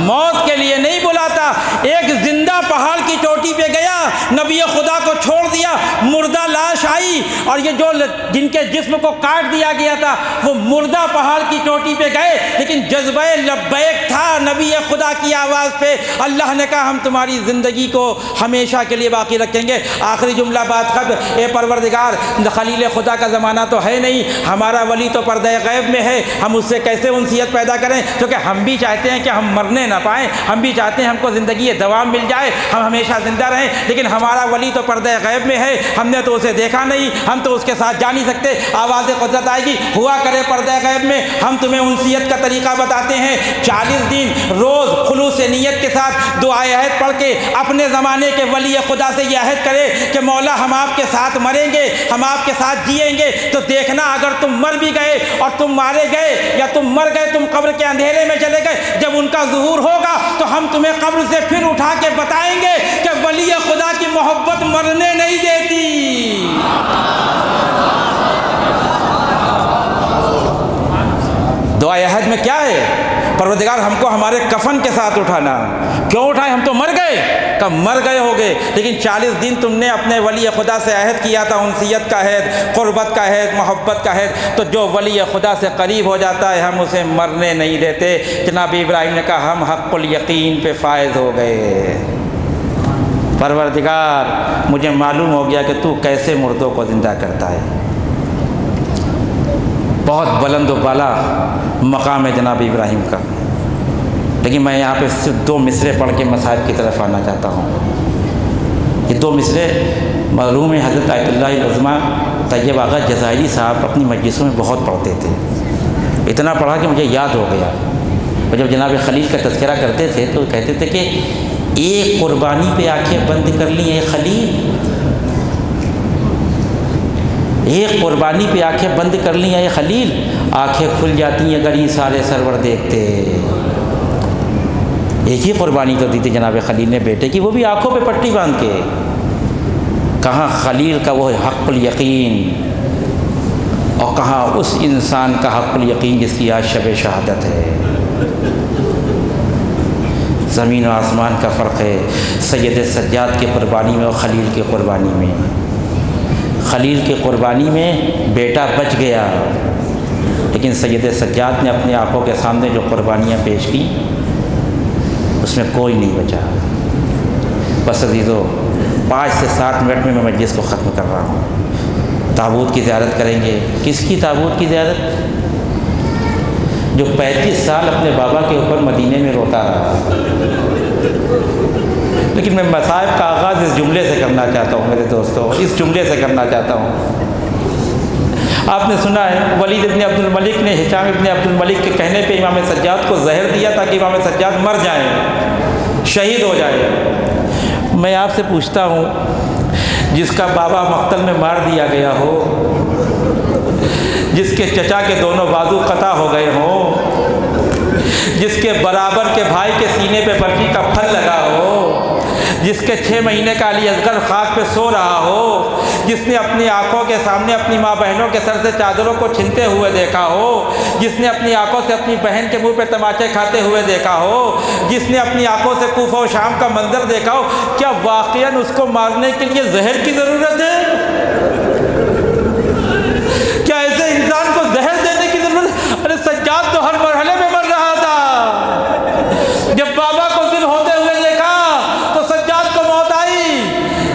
موت کے لیے نہیں بلاتا۔ ایک زندہ پہاڑ کی چوٹی پہ گیا، نبی خدا کو چھوڑ دیا، مردہ لاش آئی، اور یہ جو جن کے جسم کو کاٹ دیا گیا تھا وہ مردہ پہاڑ کی چوٹی پہ گئے، لیکن جذبہ لبیک تھا نبی خدا کی آواز پہ۔ اللہ نے کہا ہم تمہاری زندگی کو ہمیشہ کے لیے باقی رکھیں گے۔ آخری جملہ بات ختم۔ اے پروردگار، خلیل خدا کا زمانہ تو ہے نہیں، ہمارا ولی تو پردہ غیب میں ہے، ہم اس سے کیسے انسیت پیدا کریں؟ کیونکہ ہم بھی چاہتے ہیں کہ ہم مرنے نہ پائیں، ہم بھی چاہتے ہیں ہم کو زندگی دوام مل جائے، ہم ہمیشہ زندہ رہیں، لیکن ہمارا ولی تو پردہ غیب میں ہے، ہم نے تو اسے دیکھا نہیں، ہم تو اس کے ساتھ جا نہیں سکتے۔ آواز قدرت آئے گی، ہوا کرے پردہ غیب میں، ہم تمہیں انسیت کا طریقہ بتاتے ہیں۔ 40 دن روز خلوص نیت کے ساتھ دعائے عہد پڑھ کے اپنے زمانے کے ولی خدا سے یہ عہد کرے کہ مولا ہم آپ کے ساتھ مریں گے، ہم آپ کے ساتھ جئیں گے، تو دیکھنا اگر تم مر بھی گئے اور تم مارے گئے یا تم مر گئے، تم قبر کے اندھیرے میں چلے گئے، جب ان کا ظہور ہوگا تو ہم تمہیں قبر سے پھر اٹھا کے بتائیں گے کہ ولی خدا کی محبت مرنے نہیں دیتی۔ دعائے عہد میں کیا ہے؟ پروردگار ہم کو ہمارے کفن کے ساتھ اٹھانا۔ کیوں اٹھائے؟ ہم تو مر گئے۔ کب مر گئے ہوگے، لیکن 40 دن تم نے اپنے ولی خدا سے عہد کیا تھا، انسیت کا عہد، قربت کا عہد، محبت کا عہد۔ تو جو ولی خدا سے قریب ہو جاتا ہے ہم اسے مرنے نہیں دیتے۔ جناب ابراہیم نے کہا ہم حق الیقین پہ فائز ہو گئے۔ پروردگار مجھے معلوم ہو گیا کہ تو کیسے مردوں کو زندہ کرتا ہے۔ بہت بلند و بالا مقام ہے جناب ابراہیم کا، لیکن میں یہاں پہ صرف 2 مصرے پڑھ کے مصائب کی طرف آنا چاہتا ہوں۔ یہ 2 مصرے مرحوم حضرت آیت اللہ العظمہ طیب آغا جزائری صاحب اپنی مجلسوں میں بہت پڑھتے تھے، اتنا پڑھا کہ مجھے یاد ہو گیا۔ اور جب جناب خلیل کا تذکرہ کرتے تھے تو کہتے تھے کہ ایک قربانی پہ آنکھیں بند کر لی اے خلیل، ایک قربانی پہ آنکھیں بند کر لی اے خلیل، آنکھیں کھل جاتی اگر یہ سارے سرور دیکھتے۔ ایک ہی قربانی تو دی تھی جناب خلیل نے بیٹے کی، وہ بھی آنکھوں پہ پٹی باندھ کے۔ کہاں خلیل کا وہ حق الیقین، اور کہاں اس انسان کا حق الیقین جس کی آج شب شہادت ہے۔ زمین و آسمان کا فرق ہے سید سجاد کی قربانی میں اور خلیل کی قربانی میں۔ خلیل کی قربانی میں بیٹا بچ گیا، لیکن سید سجاد نے اپنی آنکھوں کے سامنے جو قربانیاں پیش کی اس میں کوئی نہیں بچا۔ بس عزیزو 5 سے 7 منٹ میں مجلس کو ختم کر رہا ہوں۔ تابوت کی زیارت کریں گے۔ کس کی تابوت کی زیارت؟ جو 35 سال اپنے بابا کے اوپر مدینے میں روتا رہا۔ لیکن میں مصائب کا آغاز اس جملے سے کرنا چاہتا ہوں میرے دوستوں، اس جملے سے کرنا چاہتا ہوں۔ آپ نے سنا ہے ولید ابن عبد الملک نے ہشام ابن عبد الملک کے کہنے پہ امام سجاد کو زہر دیا تاکہ امام سجاد مر جائیں، شہید ہو جائے۔ میں آپ سے پوچھتا ہوں، جس کا بابا مقتل میں مار دیا گیا ہو، جس کے چچا کے دونوں بازو قطع ہو گئے ہوں، جس کے برابر کے بھائی کے سینے پہ برچی کا پھل لگا ہو، جس کے 6 مہینے کا علی اصغر خاک پہ سو رہا ہو، جس نے اپنی آنکھوں کے سامنے اپنی ماں بہنوں کے سر سے چادروں کو چھنتے ہوئے دیکھا ہو، جس نے اپنی آنکھوں سے اپنی بہن کے منہ پہ تماچے کھاتے ہوئے دیکھا ہو، جس نے اپنی آنکھوں سے کوفہ و شام کا منظر دیکھا ہو، کیا واقعاً اس کو مارنے کے لیے زہر کی ضرورت ہے؟ کیا ایسے انسان کو زہر دینے کی ضرورت ہے؟ ارے سجاد تو ہر مرحلے میں مر رہا تھا۔ جب بابا کو ذل ہوتے ہوئے دیکھا تو سجاد کو موت آئی،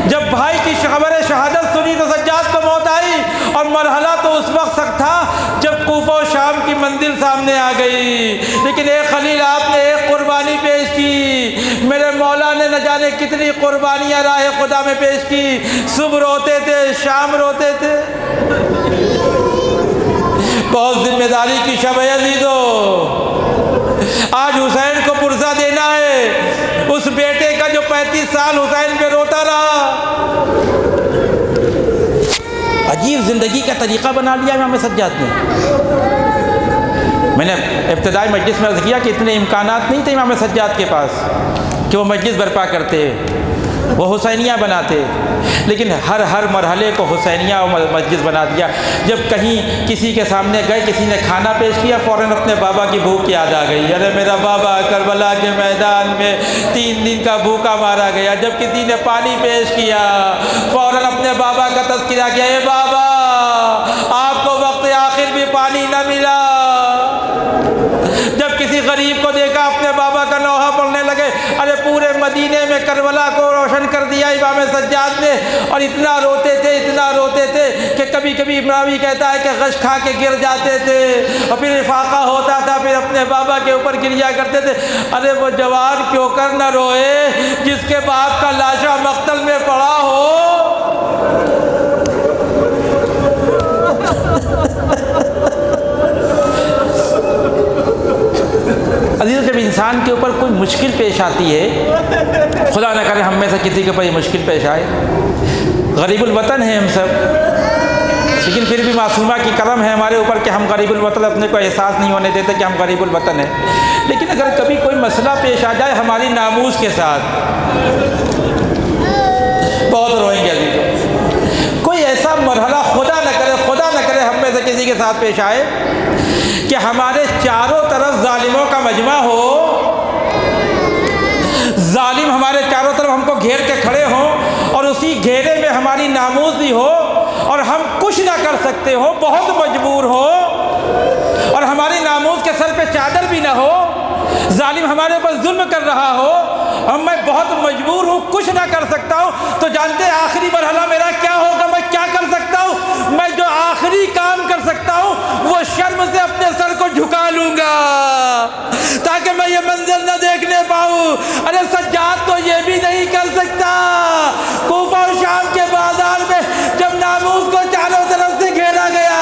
جب بھائی کی خبر شہادت سنی تو سجاد کو موت آئی، اور مرحلہ تو اس وقت سخت تھا جب کوفہ و شام کی منزل سامنے آ گئی۔ لیکن اے خلیل، آپ نے ایک قربانی پیش کی، میرے مولا نے نہ جانے کتنی قربانیاں راہ خدا میں پیش کی۔ صبح روتے تھے، شام روتے تھے۔ بہت ذمہ داری کی شب ہے عزیزو، آج حسین کو پرزہ دینا ہے، اس بیٹے کا جو 35 سال حسین پہ روتا رہا۔ عجیب زندگی کا طریقہ بنا لیا امام سجاد نے۔ میں نے ابتدائی مجلس میں عرض کیا کہ اتنے امکانات نہیں تھے امام سجاد کے پاس کہ وہ مجلس برپا کرتے، وہ حسینیہ بناتے، لیکن ہر مرحلے کو حسینیہ و مسجد بنا دیا۔ جب کہیں کسی کے سامنے گئے، کسی نے کھانا پیش کیا، فوراً اپنے بابا کی بھوک یاد آ گئی۔ ارے میرا بابا کربلا کے میدان میں 3 دن کا بھوکا مارا گیا۔ جب کسی نے پانی پیش کیا، فوراً اپنے بابا کا تذکرہ کیا، اے بابا آپ کو وقت آخر بھی پانی نہ ملا۔ جب کسی غریب کو دیکھا، اپنے بابا کا نوحہ پڑھنے لگے۔ ارے پورے مدینے میں کربلا کو روشن کر دیا امام سجاد نے، اور اتنا روتے تھے کہ کبھی کبھی راوی کہتا ہے کہ غش کھا کے گر جاتے تھے، اور پھر افاقہ ہوتا تھا، پھر اپنے بابا کے اوپر گریا کرتے تھے۔ ارے وہ جوان کیوں کر نہ روئے جس کے باپ کا لاشا مقتل میں پڑا ہو۔ عزیز، جب انسان کے اوپر کوئی مشکل پیش آتی ہے، خدا نہ کرے ہم میں سے کسی کے اوپر یہ مشکل پیش آئے، غریب الوطن ہیں ہم سب، لیکن پھر بھی معصومہ کی کرم ہے ہمارے اوپر کہ ہم غریب الوطن اپنے کو احساس نہیں ہونے دیتے کہ ہم غریب الوطن ہیں۔ لیکن اگر کبھی کوئی مسئلہ پیش آ جائے ہماری ناموس کے ساتھ، بہت روئیں گے عزیزوں۔ کوئی ایسا مرحلہ خدا نہ کرے ہم میں سے کسی کے ساتھ پیش آئے کہ ہمارے چاروں طرف ظالموں کا مجمع ہو، ظالم ہمارے چاروں طرف ہم کو گھیر کے کھڑے ہوں، اور اسی گھیرے میں ہماری ناموس بھی ہو، اور ہم کچھ نہ کر سکتے ہو، بہت مجبور ہو، اور ہماری ناموس کے سر پہ چادر بھی نہ ہو، ظالم ہمارے اوپر ظلم کر رہا ہو، اور میں بہت مجبور ہوں، کچھ نہ کر سکتا ہوں، تو جانتے ہیں آخری مرحلہ میرا کیا ہوگا؟ میں کیا کر سکتا ہوں؟ میں جو آخری کام کر سکتا ہوں وہ شرم سے اپنے سر کو جھکا لوں گا تاکہ میں یہ منظر نہ دیکھنے پاؤں۔ ارے سجاد تو یہ بھی نہیں کر سکتا۔ کوفہ و شام کے بازار میں جب ناموس کو چاروں طرف سے گھیرا گیا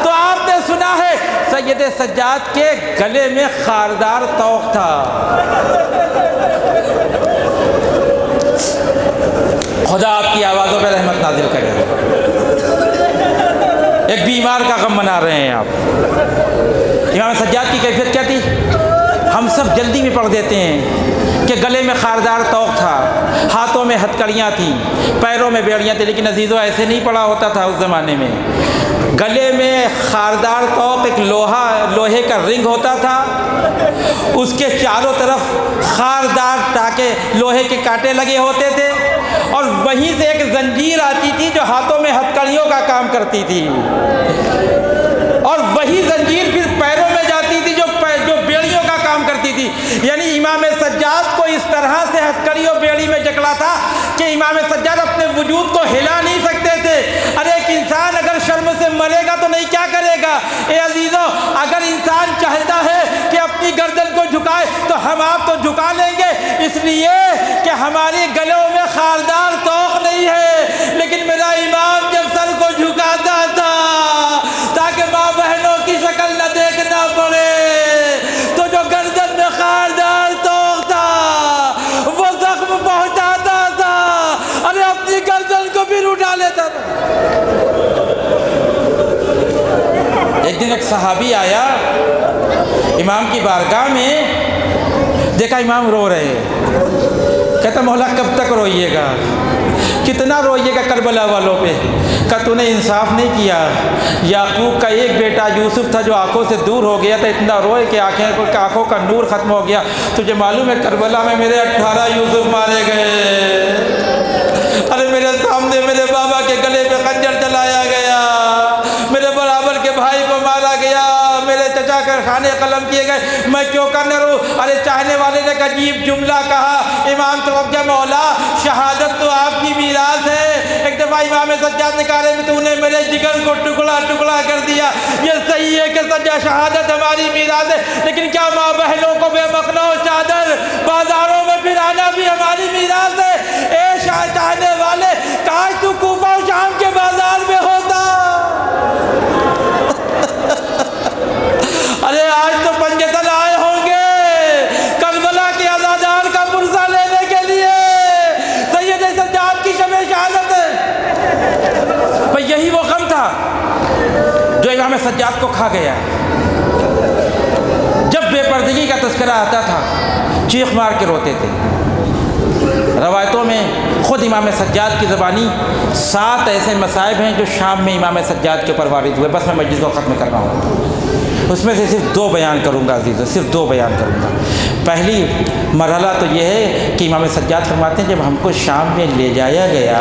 تو آپ نے سنا ہے سید سجاد کے گلے میں خاردار طوق تھا۔ خدا آپ کی آوازوں پہ رحمت نازل کرے۔ ایک بیمار کا غم منا رہے ہیں آپ۔ امام سجاد کی کیفیت کیا تھی؟ ہم سب جلدی میں پڑھ دیتے ہیں کہ گلے میں خاردار طوق تھا، ہاتھوں میں ہتکڑیاں تھیں، پیروں میں بیڑیاں تھیں، لیکن عزیزو ایسے نہیں پڑا ہوتا تھا اس زمانے میں۔ گلے میں خاردار طوق ایک لوہے کا رنگ ہوتا تھا، اس کے چاروں طرف خاردار ٹاکے لوہے کے کانٹے لگے ہوتے تھے، اور وہیں سے ایک زنجیر آتی تھی جو ہاتھوں میں ہتکڑیوں کا کام کرتی تھی، اور وہی زنجیر پھر پیروں میں جاتی تھی جو بیڑیوں کا کام کرتی تھی۔ یعنی امام سجاد کو اس طرح سے ہتکڑی اور بیڑی میں جکڑا تھا کہ امام سجاد اپنے وجود کو ہلا نہیں سکتے تھے۔ ارے ایک انسان اگر شرم سے مرے گا تو نہیں کیا کرے گا۔ اے عزیزو، اگر انسان چاہتا ہے کہ اپنی گردن کو جھکائے تو ہم آپ تو جھکا لیں گے، اس لیے کہ ہماری گلوں میں خاردار طوق نہیں ہے، لیکن میرا امام جب سر کو جھکاتا تھا تاکہ ماں بہنوں کی شکل نہ دیکھنا پڑے، تو جو گردن میں خاردار طوق تھا وہ زخم پہنچاتا تھا، ارے اپنی گردن کو بھی اٹھا لیتا تھا۔ ایک دن ایک صحابی آیا امام کی بارگاہ میں، دیکھا امام رو رہے ہیں، کہتا مولا کب تک روئیے گا، کتنا روئیے گا کربلا والوں پہ؟ کہا تو نے انصاف نہیں کیا، یعقوب کا ایک بیٹا یوسف تھا جو آنکھوں سے دور ہو گیا تھا، اتنا روئے کہ آنکھوں کا نور ختم ہو گیا، تجھے معلوم ہے کربلا میں میرے 18 یوسف مارے گئے، ارے میرے سامنے میرے بابا کے گلے پہ خنجر چلایا گیا، میرے برابر کے بھائی کو مارا گیا، میرے چچا کے خانے قلم کیے گئے، میں کیوں کرنے رو؟ ارے چاہنے والے نے ایک عجیب جملہ کہا، امام توجہ مولا شہادت تو آپ کی میراث ہے۔ ایک دفعہ امام سجاد نے کہا تو نے میرے جگر کو ٹکڑا ٹکڑا کر دیا، یہ صحیح ہے کہ سجا شہادت ہماری میراث ہے، لیکن کیا ماں بہنوں کو بے مقنا و چادر بازاروں میں پھرانا بھی ہماری میراث ہے؟ اے چاہنے والے، کاش تو کوفہ و شام کے بازار میں ہوتا، ارے آج تو پنجتن آئے ہوں گے کربلا کے عزادار کا پرزہ لینے کے لیے، سید سجاد کی شمع شہادت ہے۔ بھئی یہی وہ غم تھا جو امام سجاد کو کھا گیا۔ جب بے پردگی کا تذکرہ آتا تھا چیخ مار کے روتے تھے۔ روایتوں میں خود امام سجاد کی زبانی 7 ایسے مصائب ہیں جو شام میں امام سجاد کے اوپر وارد ہوئے، بس میں مجلس کو ختم کر رہا ہوں، اس میں سے صرف 2 بیان کروں گا عزیزو، صرف 2 بیان کروں گا۔ پہلی مرحلہ تو یہ ہے کہ امام سجاد فرماتے ہیں جب ہم کو شام میں لے جایا گیا،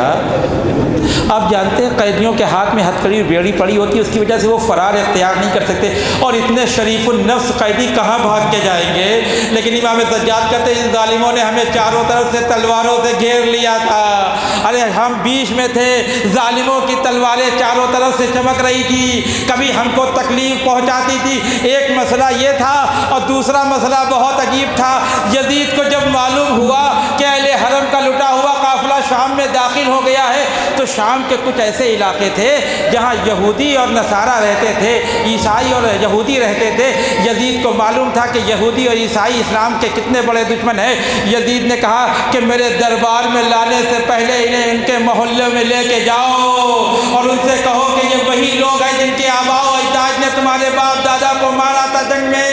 آپ جانتے ہیں قیدیوں کے ہاتھ میں ہتھکڑی بیڑی پڑی ہوتی ہے، اس کی وجہ سے وہ فرار اختیار نہیں کر سکتے، اور اتنے شریف النفس قیدی کہاں بھاگ کے جائیں گے؟ لیکن امام سجاد کہتے ہیں ان ظالموں نے ہمیں چاروں طرف سے تلواروں سے گھیر لیا تھا، ارے ہم بیچ میں تھے، ظالموں کی تلواریں چاروں طرف سے چمک رہی تھی، کبھی ہم کو تکلیف پہنچاتی تھی۔ ایک مسئلہ یہ تھا، اور دوسرا مسئلہ بہت عجیب تھا، یزید کو جب معلوم ہوا کہ اہل حرم کا لٹا ہوا قافلہ شام میں داخل ہو گیا ہے، تو شام کے کچھ ایسے علاقے تھے جہاں یہودی اور نصارہ رہتے تھے، عیسائی اور یہودی رہتے تھے۔ یزید کو معلوم تھا کہ یہودی اور عیسائی اسلام کے کتنے بڑے دشمن ہیں۔ یزید نے کہا کہ میرے دربار میں لانے سے پہلے انہیں ان کے محلے میں لے کے جاؤ اور ان سے کہو کہ یہ وہی لوگ ہیں جن کے آباء و اجداد نے تمہارے باپ دادا کو مارا تھا جنگ میں۔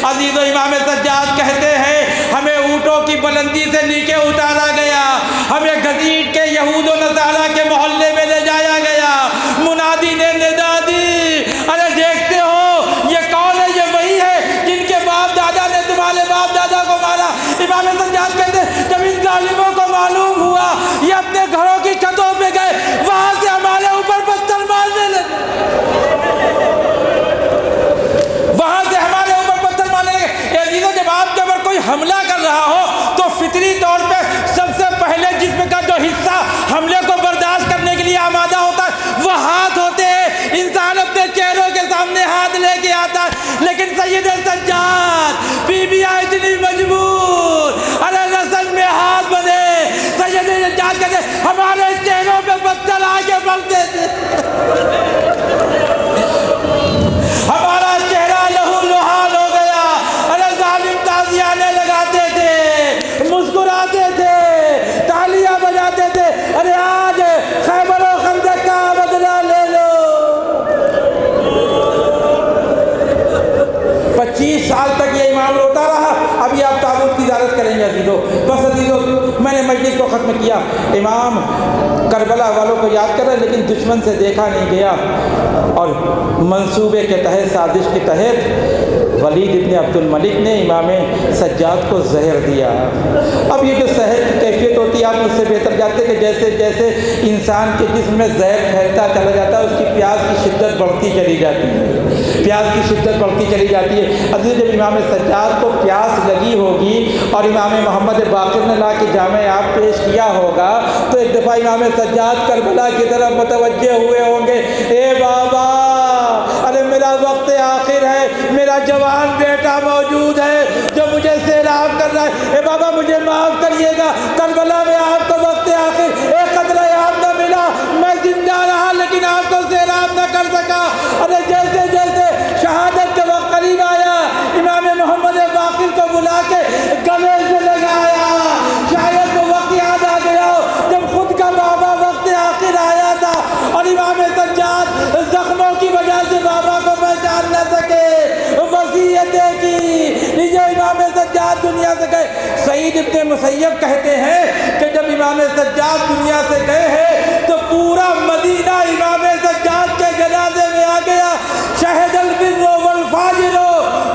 عزیز و امام سجاد کہتے ہیں ہمیں اونٹوں کی بلندی سے نیچے اتارا گیا، ہمیں گھسیٹ کے یہود و نصارہ کے محلے میں لے جایا گیا، منادی نے ندا دی، ارے دیکھتے ہو یہ کون ہے؟ یہ وہی ہے جن کے باپ دادا نے تمہارے باپ دادا کو مارا۔ امام سجاد کہتے ہیں جب ان ظالموں کو معلوم ہوا یہ اپنے گھروں کی چھتوں پہ گئے، وہاں سے ہمارے اوپر پتھر مارنے لگے، وہاں سے ہمارے اوپر پتھر مارنے لگے۔ عزیزو جب آپ کے اوپر کوئی حملہ کر رہا ہو تو فطری طور پہ سب سے پہلے جسم کا جو حصہ حملے کو برداشت کرنے کے لیے آمادہ ہوتا ہے وہ ہاتھ ہوتے ہیں، انسان اپنے چہروں کے سامنے ہاتھ لے کے آتا ہے، لیکن سید سجاد بیویاں اتنی مجبور، ارے رسل میں ہاتھ بندھے، سید سجاد کہتے ہمارے چہروں پہ پتھر آگے بڑھتے تھے، ہمارا چہرہ لہو لہال ہو گیا، ارے ظالم تازیانے لگاتے تھے، مسکراتے تھے، تالیاں بجاتے تھے، ارے آج خیبر و خندق کا بدلہ لے لو۔ 25 سال تک یہ امام روتا رہا، ابھی آپ تابوت کی زیارت کریں گے عزیزو۔ بس عزیزو میں نے مجلس کو ختم کیا، امام کربلا والوں کو یاد کر رہے لیکن دشمن سے دیکھا نہیں گیا، اور منصوبے کے تحت سازش کے تحت ولید ابن عبد الملک نے امام سجاد کو زہر دیا۔ اب یہ جو زہر کی کیفیت ہوتی ہے آپ مجھ سے بہتر جانتے کہ جیسے جیسے انسان کے جسم میں زہر پھیلتا چلا جاتا ہے اس کی پیاس کی شدت بڑھتی چلی جاتی ہے، پیاس کی شدت بڑھتی چلی جاتی ہے۔ عزیز جب امام سجاد کو پیاس لگی ہوگی اور امام محمد باقر نے لا کے جامع آپ پیش کیا ہوگا تو ایک دفعہ امام سجاد کربلا کی طرف متوجہ ہوئے ہوں گے، اے بابا ارے میرا وقت آخر ہے، میرا جوان بیٹا موجود ہے جو مجھے سیراب کر رہا ہے، اے بابا مجھے معاف کریے گا، کربلا میں آپ کو وقت آخر ایک قطرہ آب نہ ملا، میں زندہ رہا لیکن آپ کو سیراب نہ کر سکا۔ ارے جیسے جیسے شہادت کا وقت قریب آیا، امام محمد باقر کو بلا کے گلے سے لگایا، شاید وہ وقت یاد آ گیا جب خود کا بابا وقت آخر آیا تھا اور امام سجاد زخموں کی وجہ سے بابا کو پہچان نہ سکے، وصیتیں کی، یہ امام سجاد دنیا سے گئے۔ سعید ابن مسیب کہتے ہیں کہ جب امام سجاد دنیا سے گئے ہیں تو پورا مدینہ امام سجاد کے جنازے میں آ گیا۔ شہد البر والفاجر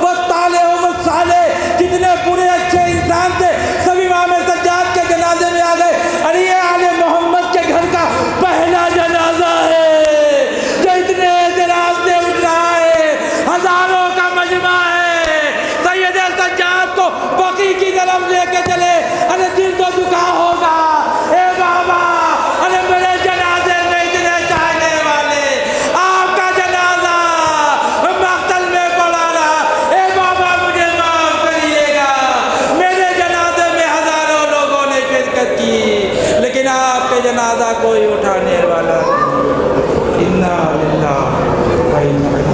والطالع والصالح، جتنے برے اچھے انسان تھے سب امام سجاد کے جنازے میں آ گئے۔ ارے یہ آل محمد کے گھر کا پہلا جنازہ ہے جو اتنے اعتراض سے اٹھ رہا ہے، ہزاروں کا مجمع ہے، سید سجاد کو بقیع کی طرف لے کے چلے۔ ارے دل تو دکھا ہوگا، اے بابا ارے میرے جنازے میں اتنے چاہنے والے، آپ کا جنازہ مقتل میں پڑا رہا، اے بابا مجھے معاف کریے گا، میرے جنازے میں ہزاروں لوگوں نے شرکت کی لیکن آپ کے جنازہ کوئی اٹھانے والا نہیں۔ اِنَّا لِلَّهِ وَإِنَّا